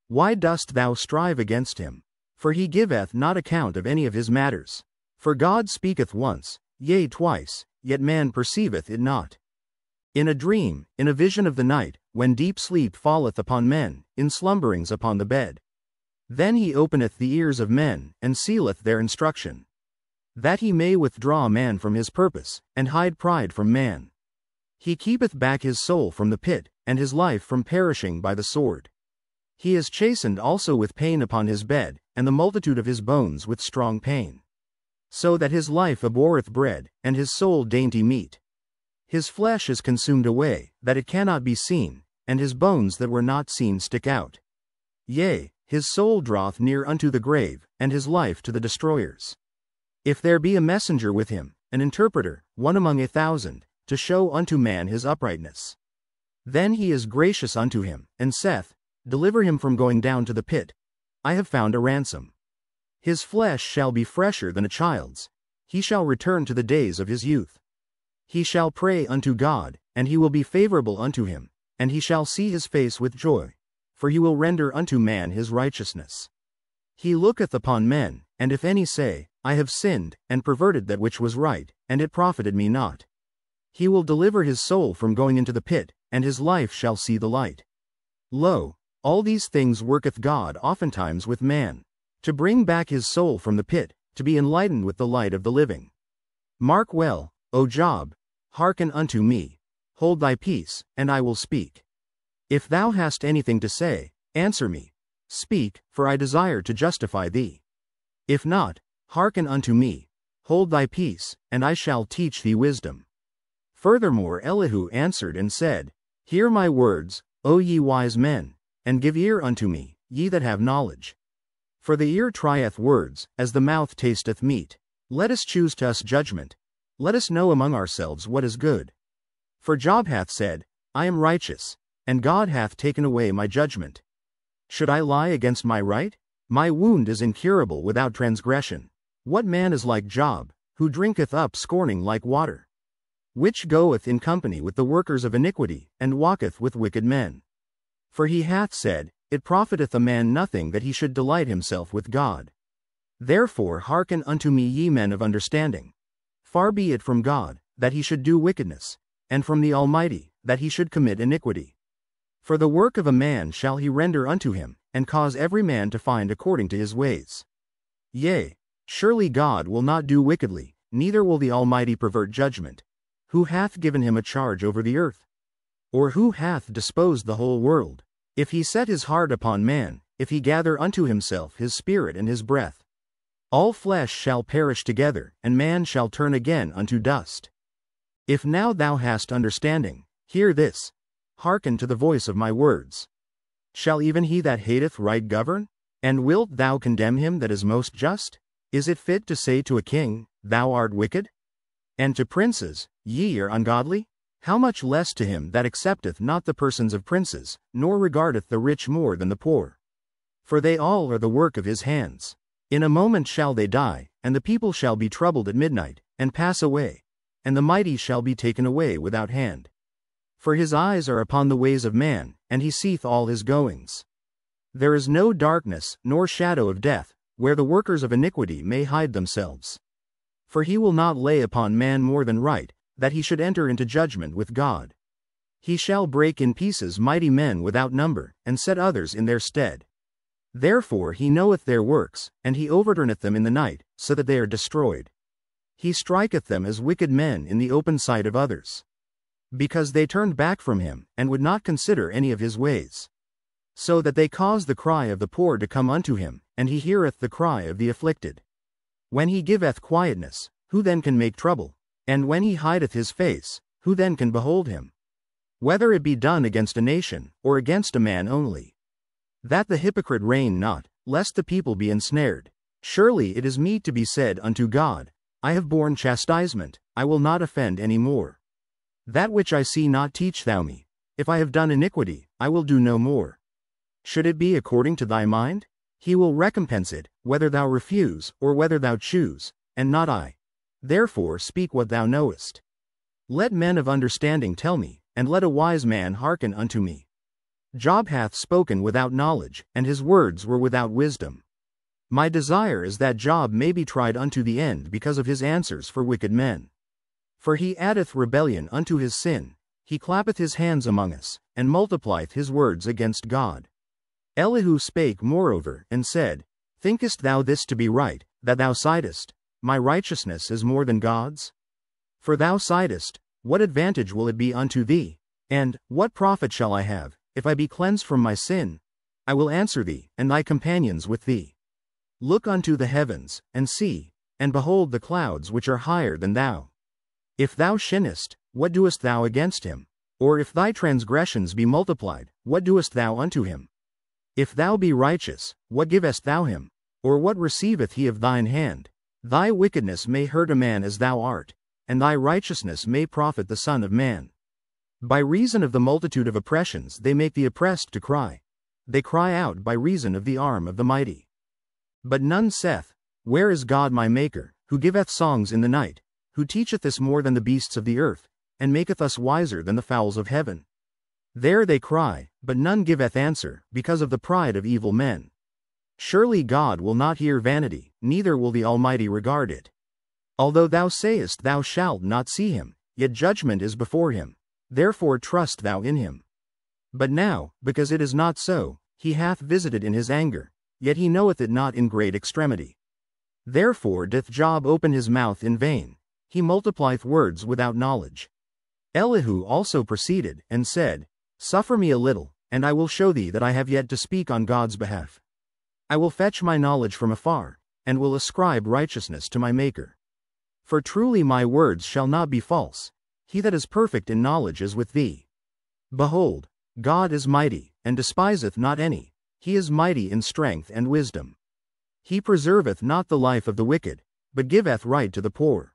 Why dost thou strive against him? For he giveth not account of any of his matters. For God speaketh once, yea twice, yet man perceiveth it not. In a dream, in a vision of the night, when deep sleep falleth upon men, in slumberings upon the bed. Then he openeth the ears of men, and sealeth their instruction. That he may withdraw man from his purpose, and hide pride from man. He keepeth back his soul from the pit, and his life from perishing by the sword. He is chastened also with pain upon his bed, and the multitude of his bones with strong pain. So that his life abhorreth bread, and his soul dainty meat. His flesh is consumed away, that it cannot be seen, and his bones that were not seen stick out. Yea, his soul draweth near unto the grave, and his life to the destroyers. If there be a messenger with him, an interpreter, one among 1,000, to show unto man his uprightness. Then he is gracious unto him, and saith, Deliver him from going down to the pit. I have found a ransom. His flesh shall be fresher than a child's, he shall return to the days of his youth. He shall pray unto God, and he will be favorable unto him, and he shall see his face with joy, for he will render unto man his righteousness. He looketh upon men, and if any say, I have sinned, and perverted that which was right, and it profited me not. He will deliver his soul from going into the pit, and his life shall see the light. Lo, all these things worketh God oftentimes with man, to bring back his soul from the pit, to be enlightened with the light of the living. Mark well, O Job, hearken unto me, hold thy peace, and I will speak. If thou hast anything to say, answer me. Speak, for I desire to justify thee. If not, hearken unto me, hold thy peace, and I shall teach thee wisdom. Furthermore Elihu answered and said, Hear my words, O ye wise men, and give ear unto me, ye that have knowledge. For the ear trieth words, as the mouth tasteth meat. Let us choose to us judgment. Let us know among ourselves what is good. For Job hath said, I am righteous, and God hath taken away my judgment. Should I lie against my right? My wound is incurable without transgression. What man is like Job, who drinketh up scorning like water? Which goeth in company with the workers of iniquity, and walketh with wicked men. For he hath said, It profiteth a man nothing that he should delight himself with God. Therefore hearken unto me ye men of understanding. Far be it from God, that he should do wickedness, and from the Almighty, that he should commit iniquity. For the work of a man shall he render unto him, and cause every man to find according to his ways. Yea, surely God will not do wickedly, neither will the Almighty pervert judgment. Who hath given him a charge over the earth? Or who hath disposed the whole world? If he set his heart upon man, if he gather unto himself his spirit and his breath. All flesh shall perish together, and man shall turn again unto dust. If now thou hast understanding, hear this. Hearken to the voice of my words. Shall even he that hateth right govern? And wilt thou condemn him that is most just? Is it fit to say to a king, Thou art wicked? And to princes, Ye are ungodly? How much less to him that accepteth not the persons of princes, nor regardeth the rich more than the poor? For they all are the work of his hands. In a moment shall they die, and the people shall be troubled at midnight, and pass away, and the mighty shall be taken away without hand. For his eyes are upon the ways of man, and he seeth all his goings. There is no darkness, nor shadow of death, where the workers of iniquity may hide themselves. For he will not lay upon man more than right, that he should enter into judgment with God. He shall break in pieces mighty men without number, and set others in their stead. Therefore he knoweth their works, and he overturneth them in the night, so that they are destroyed. He striketh them as wicked men in the open sight of others. Because they turned back from him, and would not consider any of his ways. So that they cause the cry of the poor to come unto him, and he heareth the cry of the afflicted. When he giveth quietness, who then can make trouble? And when he hideth his face, who then can behold him? Whether it be done against a nation, or against a man only. That the hypocrite reign not, lest the people be ensnared. Surely it is meet to be said unto God, I have borne chastisement, I will not offend any more. That which I see not teach thou me. If I have done iniquity, I will do no more. Should it be according to thy mind? He will recompense it, whether thou refuse, or whether thou choose, and not I. Therefore speak what thou knowest. Let men of understanding tell me, and let a wise man hearken unto me. Job hath spoken without knowledge, and his words were without wisdom. My desire is that Job may be tried unto the end because of his answers for wicked men. For he addeth rebellion unto his sin, he clappeth his hands among us, and multiplieth his words against God. Elihu spake moreover, and said, Thinkest thou this to be right, that thou sightest, My righteousness is more than God's? For thou sightest, what advantage will it be unto thee? And, what profit shall I have, if I be cleansed from my sin? I will answer thee, and thy companions with thee. Look unto the heavens, and see, and behold the clouds which are higher than thou. If thou sinnest, what doest thou against him? Or if thy transgressions be multiplied, what doest thou unto him? If thou be righteous, what givest thou him? Or what receiveth he of thine hand? Thy wickedness may hurt a man as thou art, and thy righteousness may profit the Son of Man. By reason of the multitude of oppressions they make the oppressed to cry. They cry out by reason of the arm of the mighty. But none saith, Where is God my Maker, who giveth songs in the night, who teacheth us more than the beasts of the earth, and maketh us wiser than the fowls of heaven? There they cry, but none giveth answer, because of the pride of evil men. Surely God will not hear vanity, neither will the Almighty regard it. Although thou sayest thou shalt not see him, yet judgment is before him, therefore trust thou in him. But now, because it is not so, he hath visited in his anger, yet he knoweth it not in great extremity. Therefore doth Job open his mouth in vain, he multiplieth words without knowledge. Elihu also proceeded, and said, Suffer me a little, and I will show thee that I have yet to speak on God's behalf. I will fetch my knowledge from afar, and will ascribe righteousness to my Maker. For truly my words shall not be false, he that is perfect in knowledge is with thee. Behold, God is mighty, and despiseth not any, he is mighty in strength and wisdom. He preserveth not the life of the wicked, but giveth right to the poor.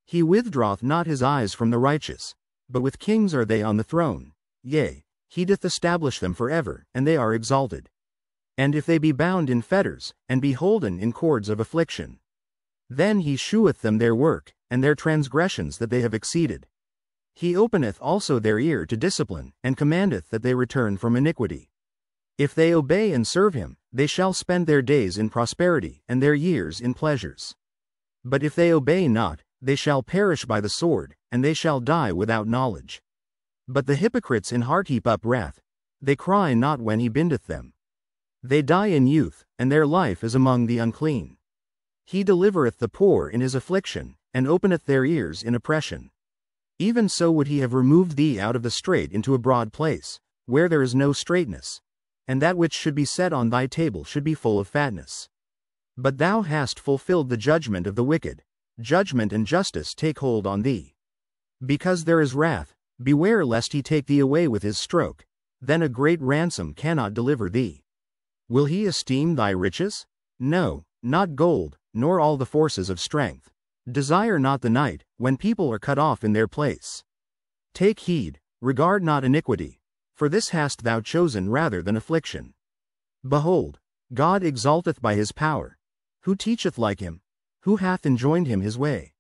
He withdraweth not his eyes from the righteous, but with kings are they on the throne. Yea, he doth establish them forever, and they are exalted. And if they be bound in fetters, and be holden in cords of affliction, then he sheweth them their work, and their transgressions that they have exceeded. He openeth also their ear to discipline, and commandeth that they return from iniquity. If they obey and serve him, they shall spend their days in prosperity, and their years in pleasures. But if they obey not, they shall perish by the sword, and they shall die without knowledge. But the hypocrites in heart heap up wrath, they cry not when he bindeth them. They die in youth, and their life is among the unclean. He delivereth the poor in his affliction, and openeth their ears in oppression. Even so would he have removed thee out of the strait into a broad place, where there is no straightness, and that which should be set on thy table should be full of fatness. But thou hast fulfilled the judgment of the wicked, judgment and justice take hold on thee. Because there is wrath, beware lest he take thee away with his stroke, then a great ransom cannot deliver thee. Will he esteem thy riches? No, not gold, nor all the forces of strength. Desire not the night, when people are cut off in their place. Take heed, regard not iniquity, for this hast thou chosen rather than affliction. Behold, God exalteth by his power. Who teacheth like him? Who hath enjoined him his way?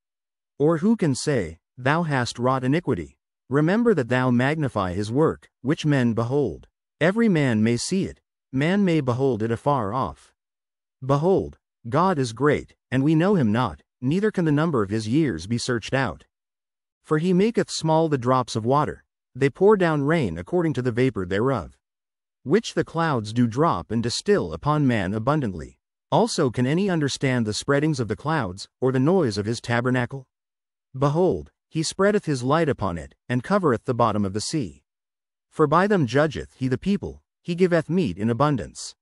Or who can say, Thou hast wrought iniquity? Remember that thou magnify his work, which men behold. Every man may see it, man may behold it afar off. Behold, God is great, and we know him not, neither can the number of his years be searched out. For he maketh small the drops of water, they pour down rain according to the vapor thereof, which the clouds do drop and distill upon man abundantly. Also can any understand the spreadings of the clouds, or the noise of his tabernacle? Behold, he spreadeth his light upon it, and covereth the bottom of the sea. For by them judgeth he the people, he giveth meat in abundance.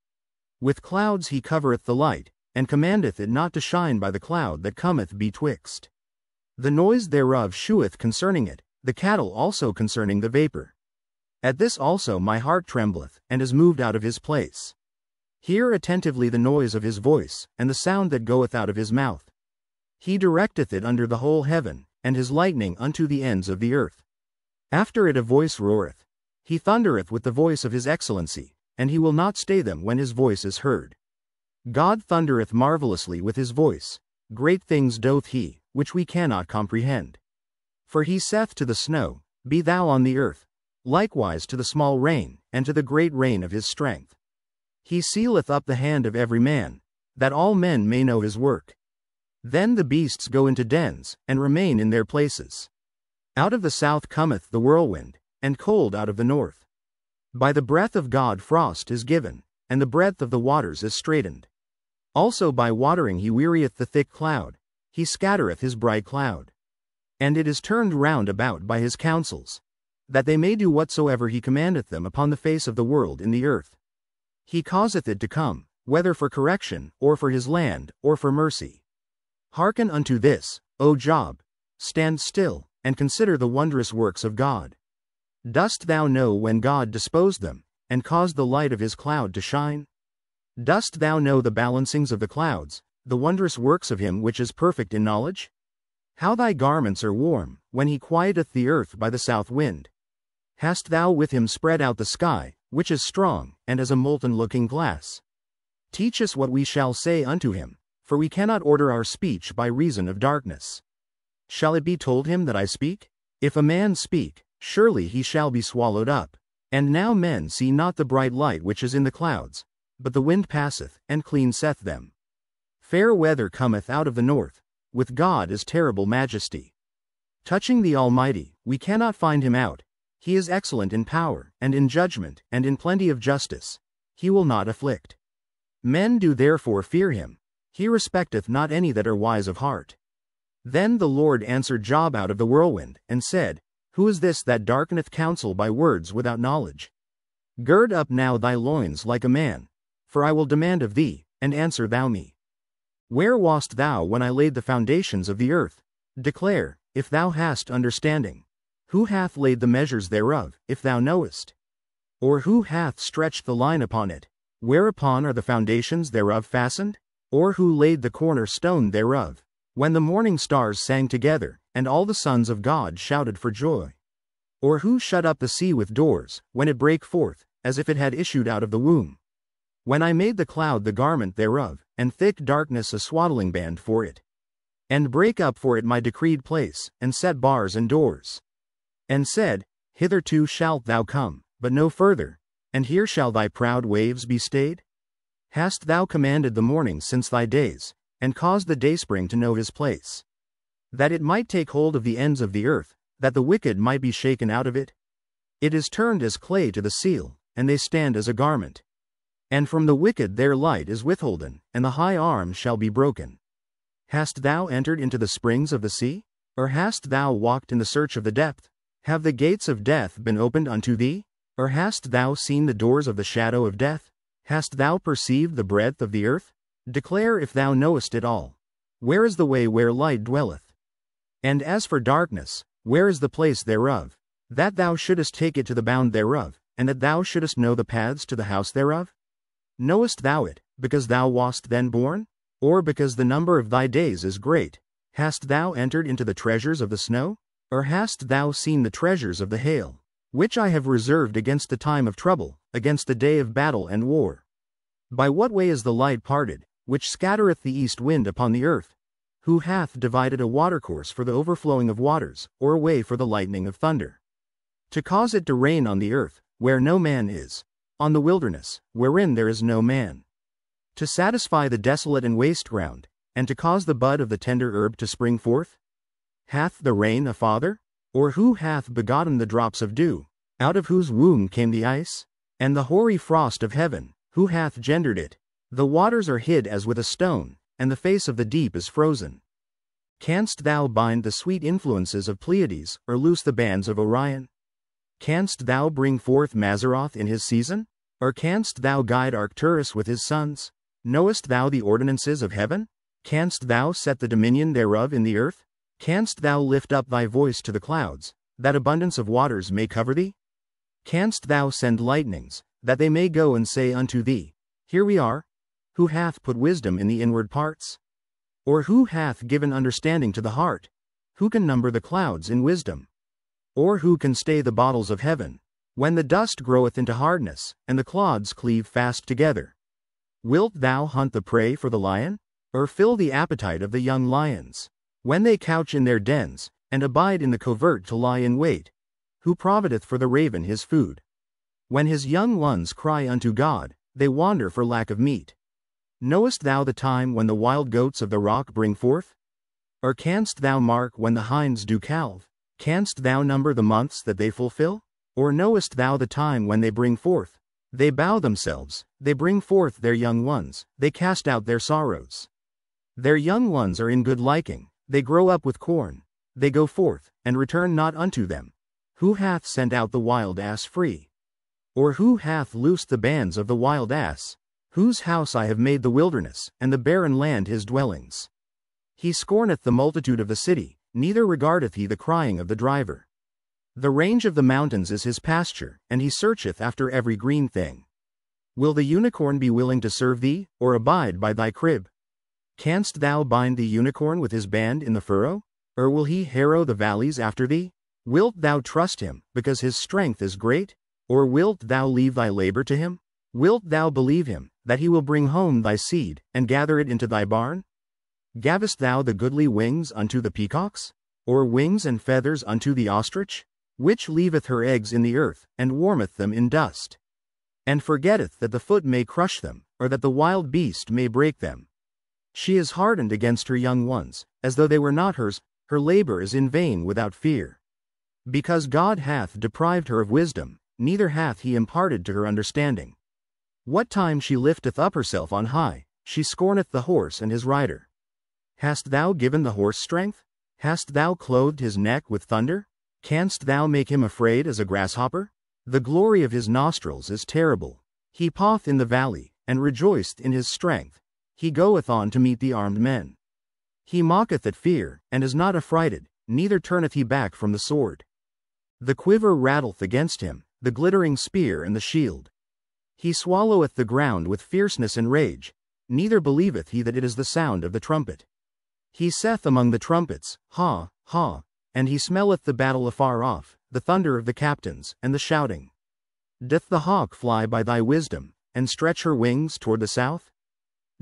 With clouds he covereth the light, and commandeth it not to shine by the cloud that cometh betwixt. The noise thereof sheweth concerning it, the cattle also concerning the vapor. At this also my heart trembleth, and is moved out of his place. Hear attentively the noise of his voice, and the sound that goeth out of his mouth. He directeth it under the whole heaven, and his lightning unto the ends of the earth. After it a voice roareth. He thundereth with the voice of his excellency, and he will not stay them when his voice is heard. God thundereth marvelously with his voice, great things doth he, which we cannot comprehend. For he saith to the snow, Be thou on the earth, likewise to the small rain, and to the great rain of his strength. He sealeth up the hand of every man, that all men may know his work. Then the beasts go into dens, and remain in their places. Out of the south cometh the whirlwind, and cold out of the north. By the breath of God frost is given, and the breadth of the waters is straitened. Also by watering he wearieth the thick cloud, he scattereth his bright cloud. And it is turned round about by his counsels, that they may do whatsoever he commandeth them upon the face of the world in the earth. He causeth it to come, whether for correction, or for his land, or for mercy. Hearken unto this, O Job, stand still, and consider the wondrous works of God. Dost thou know when God disposed them, and caused the light of his cloud to shine? Dost thou know the balancings of the clouds, the wondrous works of him which is perfect in knowledge? How thy garments are warm, when he quieteth the earth by the south wind. Hast thou with him spread out the sky, which is strong, and as a molten-looking glass? Teach us what we shall say unto him, for we cannot order our speech by reason of darkness. Shall it be told him that I speak? If a man speak, surely he shall be swallowed up. And now men see not the bright light which is in the clouds, but the wind passeth, and cleanseth them. Fair weather cometh out of the north, with God is terrible majesty. Touching the Almighty, we cannot find him out. He is excellent in power, and in judgment, and in plenty of justice. He will not afflict. Men do therefore fear him. He respecteth not any that are wise of heart. Then the Lord answered Job out of the whirlwind, and said, Who is this that darkeneth counsel by words without knowledge? Gird up now thy loins like a man, for I will demand of thee, and answer thou me. Where wast thou when I laid the foundations of the earth? Declare, if thou hast understanding. Who hath laid the measures thereof, if thou knowest? Or who hath stretched the line upon it? Whereupon are the foundations thereof fastened? Or who laid the corner stone thereof? When the morning stars sang together, and all the sons of God shouted for joy? Or who shut up the sea with doors, when it brake forth, as if it had issued out of the womb? When I made the cloud the garment thereof, and thick darkness a swaddling band for it? And brake up for it my decreed place, and set bars and doors? And said, Hitherto shalt thou come, but no further, and here shall thy proud waves be stayed? Hast thou commanded the morning since thy days, and caused the dayspring to know his place? That it might take hold of the ends of the earth, that the wicked might be shaken out of it? It is turned as clay to the seal, and they stand as a garment. And from the wicked their light is withholden, and the high arm shall be broken. Hast thou entered into the springs of the sea? Or hast thou walked in the search of the depth? Have the gates of death been opened unto thee? Or hast thou seen the doors of the shadow of death? Hast thou perceived the breadth of the earth? Declare if thou knowest it all. Where is the way where light dwelleth? And as for darkness, where is the place thereof? That thou shouldest take it to the bound thereof, and that thou shouldest know the paths to the house thereof? Knowest thou it, because thou wast then born? Or because the number of thy days is great? Hast thou entered into the treasures of the snow? Or hast thou seen the treasures of the hail, which I have reserved against the time of trouble, against the day of battle and war? By what way is the light parted, which scattereth the east wind upon the earth? Who hath divided a watercourse for the overflowing of waters, or a way for the lightning of thunder? To cause it to rain on the earth, where no man is, on the wilderness, wherein there is no man. To satisfy the desolate and waste ground, and to cause the bud of the tender herb to spring forth? Hath the rain a father? Or who hath begotten the drops of dew, out of whose womb came the ice? And the hoary frost of heaven, who hath gendered it? The waters are hid as with a stone, and the face of the deep is frozen. Canst thou bind the sweet influences of Pleiades, or loose the bands of Orion? Canst thou bring forth Mazzaroth in his season? Or canst thou guide Arcturus with his sons? Knowest thou the ordinances of heaven? Canst thou set the dominion thereof in the earth? Canst thou lift up thy voice to the clouds, that abundance of waters may cover thee? Canst thou send lightnings, that they may go and say unto thee, Here we are? Who hath put wisdom in the inward parts? Or who hath given understanding to the heart? Who can number the clouds in wisdom? Or who can stay the bottles of heaven, when the dust groweth into hardness, and the clods cleave fast together? Wilt thou hunt the prey for the lion? Or fill the appetite of the young lions? When they couch in their dens, and abide in the covert to lie in wait, who provideth for the raven his food? When his young ones cry unto God, they wander for lack of meat. Knowest thou the time when the wild goats of the rock bring forth? Or canst thou mark when the hinds do calve? Canst thou number the months that they fulfill? Or knowest thou the time when they bring forth? They bow themselves, they bring forth their young ones, they cast out their sorrows. Their young ones are in good liking, they grow up with corn. They go forth, and return not unto them. Who hath sent out the wild ass free? Or who hath loosed the bands of the wild ass? Whose house I have made the wilderness, and the barren land his dwellings. He scorneth the multitude of the city, neither regardeth he the crying of the driver. The range of the mountains is his pasture, and he searcheth after every green thing. Will the unicorn be willing to serve thee, or abide by thy crib? Canst thou bind the unicorn with his band in the furrow? Or will he harrow the valleys after thee? Wilt thou trust him, because his strength is great? Or wilt thou leave thy labor to him? Wilt thou believe him, that he will bring home thy seed, and gather it into thy barn? Gavest thou the goodly wings unto the peacocks? Or wings and feathers unto the ostrich? Which leaveth her eggs in the earth, and warmeth them in dust? And forgetteth that the foot may crush them, or that the wild beast may break them. She is hardened against her young ones, as though they were not hers, her labor is in vain without fear. Because God hath deprived her of wisdom, neither hath he imparted to her understanding. What time she lifteth up herself on high, she scorneth the horse and his rider. Hast thou given the horse strength? Hast thou clothed his neck with thunder? Canst thou make him afraid as a grasshopper? The glory of his nostrils is terrible. He paweth in the valley, and rejoiceth in his strength. He goeth on to meet the armed men. He mocketh at fear, and is not affrighted, neither turneth he back from the sword. The quiver rattleth against him, the glittering spear and the shield. He swalloweth the ground with fierceness and rage, neither believeth he that it is the sound of the trumpet. He saith among the trumpets, Ha, ha, and he smelleth the battle afar off, the thunder of the captains, and the shouting. Doth the hawk fly by thy wisdom, and stretch her wings toward the south?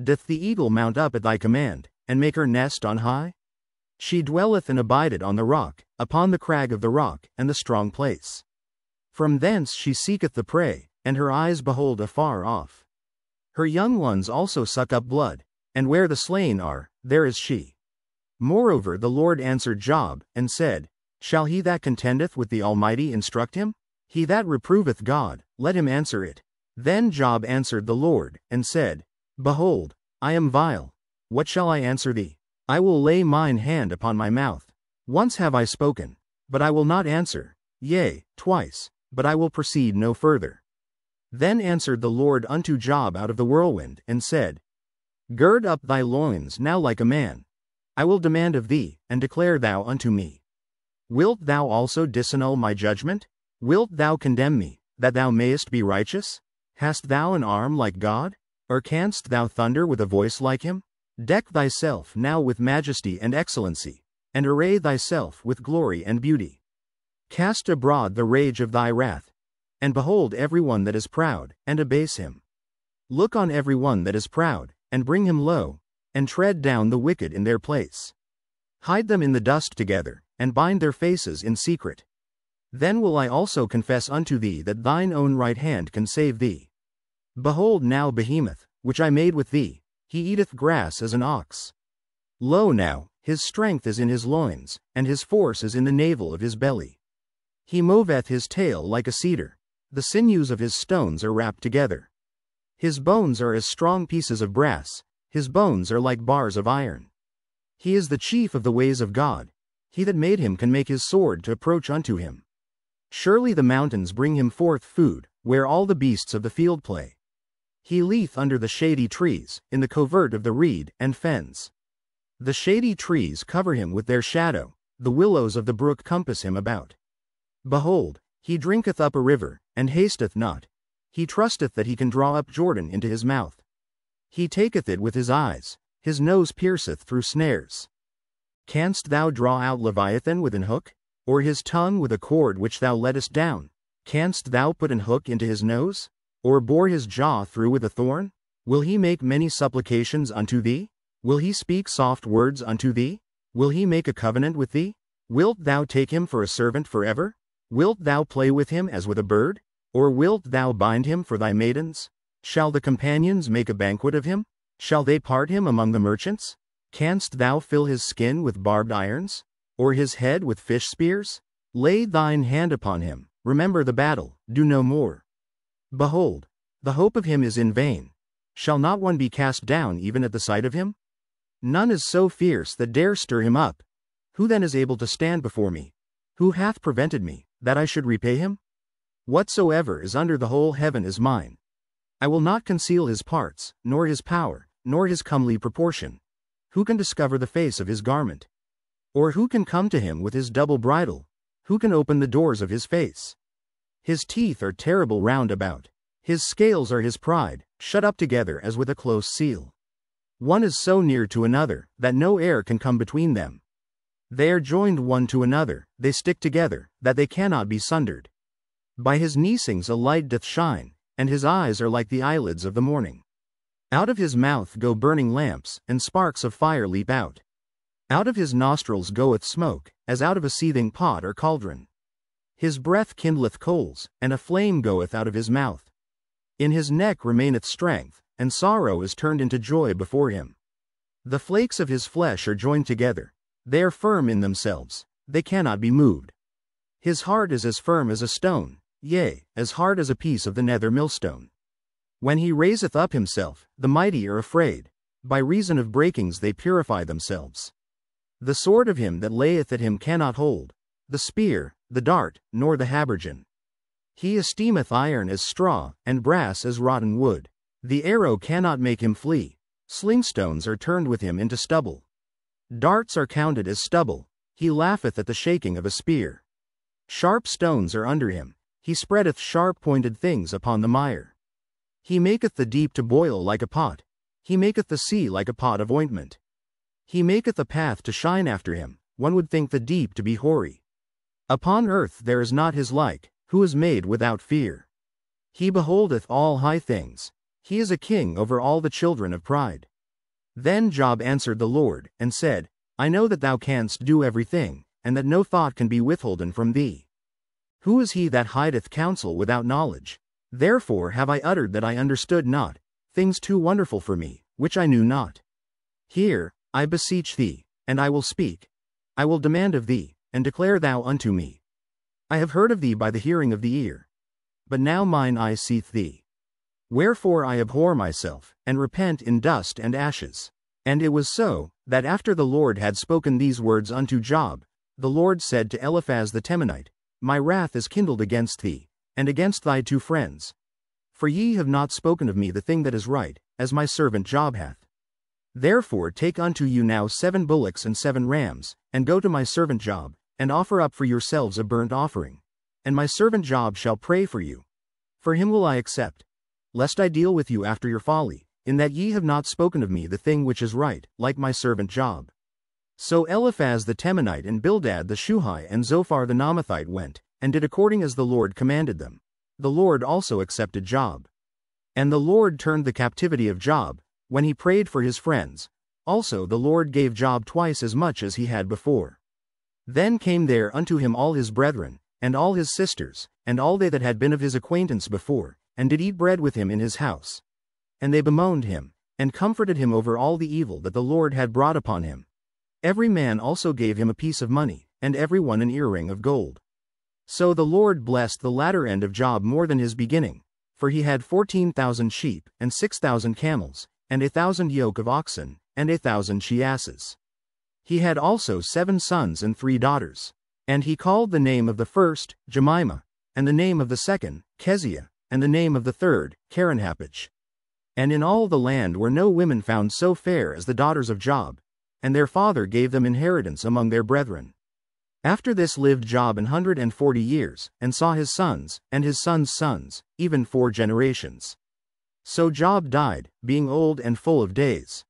Doth the eagle mount up at thy command, and make her nest on high? She dwelleth and abideth on the rock, upon the crag of the rock, and the strong place. From thence she seeketh the prey, and her eyes behold afar off. Her young ones also suck up blood, and where the slain are, there is she. Moreover the Lord answered Job, and said, Shall he that contendeth with the Almighty instruct him? He that reproveth God, let him answer it. Then Job answered the Lord, and said, Behold, I am vile. What shall I answer thee? I will lay mine hand upon my mouth. Once have I spoken, but I will not answer, yea, twice, but I will proceed no further. Then answered the Lord unto Job out of the whirlwind, and said, Gird up thy loins now like a man. I will demand of thee, and declare thou unto me. Wilt thou also disannul my judgment? Wilt thou condemn me, that thou mayest be righteous? Hast thou an arm like God? Or canst thou thunder with a voice like him? Deck thyself now with majesty and excellency, and array thyself with glory and beauty. Cast abroad the rage of thy wrath, and behold every one that is proud, and abase him. Look on every one that is proud, and bring him low, and tread down the wicked in their place. Hide them in the dust together, and bind their faces in secret. Then will I also confess unto thee that thine own right hand can save thee. Behold now Behemoth, which I made with thee, he eateth grass as an ox. Lo now, his strength is in his loins, and his force is in the navel of his belly. He moveth his tail like a cedar, the sinews of his stones are wrapped together. His bones are as strong pieces of brass, his bones are like bars of iron. He is the chief of the ways of God, he that made him can make his sword to approach unto him. Surely the mountains bring him forth food, where all the beasts of the field play. He lieth under the shady trees, in the covert of the reed and fens. The shady trees cover him with their shadow, the willows of the brook compass him about. Behold, he drinketh up a river, and hasteth not. He trusteth that he can draw up Jordan into his mouth. He taketh it with his eyes, his nose pierceth through snares. Canst thou draw out Leviathan with an hook, or his tongue with a cord which thou lettest down? Canst thou put an hook into his nose, or bore his jaw through with a thorn? Will he make many supplications unto thee? Will he speak soft words unto thee? Will he make a covenant with thee? Wilt thou take him for a servant forever? Wilt thou play with him as with a bird? Or wilt thou bind him for thy maidens? Shall the companions make a banquet of him? Shall they part him among the merchants? Canst thou fill his skin with barbed irons? Or his head with fish spears? Lay thine hand upon him, remember the battle, do no more. Behold, the hope of him is in vain. Shall not one be cast down even at the sight of him? None is so fierce that dare stir him up. Who then is able to stand before me? Who hath prevented me, that I should repay him? Whatsoever is under the whole heaven is mine. I will not conceal his parts, nor his power, nor his comely proportion. Who can discover the face of his garment? Or who can come to him with his double bridle? Who can open the doors of his face? His teeth are terrible round about. His scales are his pride, shut up together as with a close seal. One is so near to another, that no air can come between them. They are joined one to another, they stick together, that they cannot be sundered. By his neesings a light doth shine, and his eyes are like the eyelids of the morning. Out of his mouth go burning lamps, and sparks of fire leap out. Out of his nostrils goeth smoke, as out of a seething pot or cauldron. His breath kindleth coals, and a flame goeth out of his mouth. In his neck remaineth strength, and sorrow is turned into joy before him. The flakes of his flesh are joined together, they are firm in themselves, they cannot be moved. His heart is as firm as a stone, yea, as hard as a piece of the nether millstone. When he raiseth up himself, the mighty are afraid, by reason of breakings they purify themselves. The sword of him that layeth at him cannot hold, the spear, the dart, nor the habergeon. He esteemeth iron as straw, and brass as rotten wood. The arrow cannot make him flee, slingstones are turned with him into stubble. Darts are counted as stubble, he laugheth at the shaking of a spear. Sharp stones are under him, he spreadeth sharp-pointed things upon the mire. He maketh the deep to boil like a pot, he maketh the sea like a pot of ointment. He maketh the path to shine after him, one would think the deep to be hoary. Upon earth there is not his like, who is made without fear. He beholdeth all high things, he is a king over all the children of pride. Then Job answered the Lord, and said, I know that thou canst do everything, and that no thought can be withholden from thee. Who is he that hideth counsel without knowledge? Therefore have I uttered that I understood not, things too wonderful for me, which I knew not. Hear, I beseech thee, and I will speak. I will demand of thee, and declare thou unto me. I have heard of thee by the hearing of the ear. But now mine eye seeth thee. Wherefore I abhor myself, and repent in dust and ashes. And it was so, that after the Lord had spoken these words unto Job, the Lord said to Eliphaz the Temanite, My wrath is kindled against thee, and against thy 2 friends. For ye have not spoken of me the thing that is right, as my servant Job hath. Therefore take unto you now 7 bullocks and 7 rams, and go to my servant Job, and offer up for yourselves a burnt offering. And my servant Job shall pray for you. For him will I accept, lest I deal with you after your folly, in that ye have not spoken of me the thing which is right, like my servant Job. So Eliphaz the Temanite and Bildad the Shuhite and Zophar the Naamathite went, and did according as the Lord commanded them. The Lord also accepted Job. And the Lord turned the captivity of Job, when he prayed for his friends. Also the Lord gave Job twice as much as he had before. Then came there unto him all his brethren, and all his sisters, and all they that had been of his acquaintance before, and did eat bread with him in his house. And they bemoaned him, and comforted him over all the evil that the Lord had brought upon him. Every man also gave him a piece of money, and every one an earring of gold. So the Lord blessed the latter end of Job more than his beginning, for he had 14,000 sheep, and 6,000 camels, and 1,000 yoke of oxen, and 1,000 she-asses. He had also 7 sons and 3 daughters. And he called the name of the first, Jemimah, and the name of the second, Keziah, and the name of the third, Kerenhappuch. And in all the land were no women found so fair as the daughters of Job, and their father gave them inheritance among their brethren. After this lived Job 140 years, and saw his sons, and his sons' sons, even 4 generations. So Job died, being old and full of days.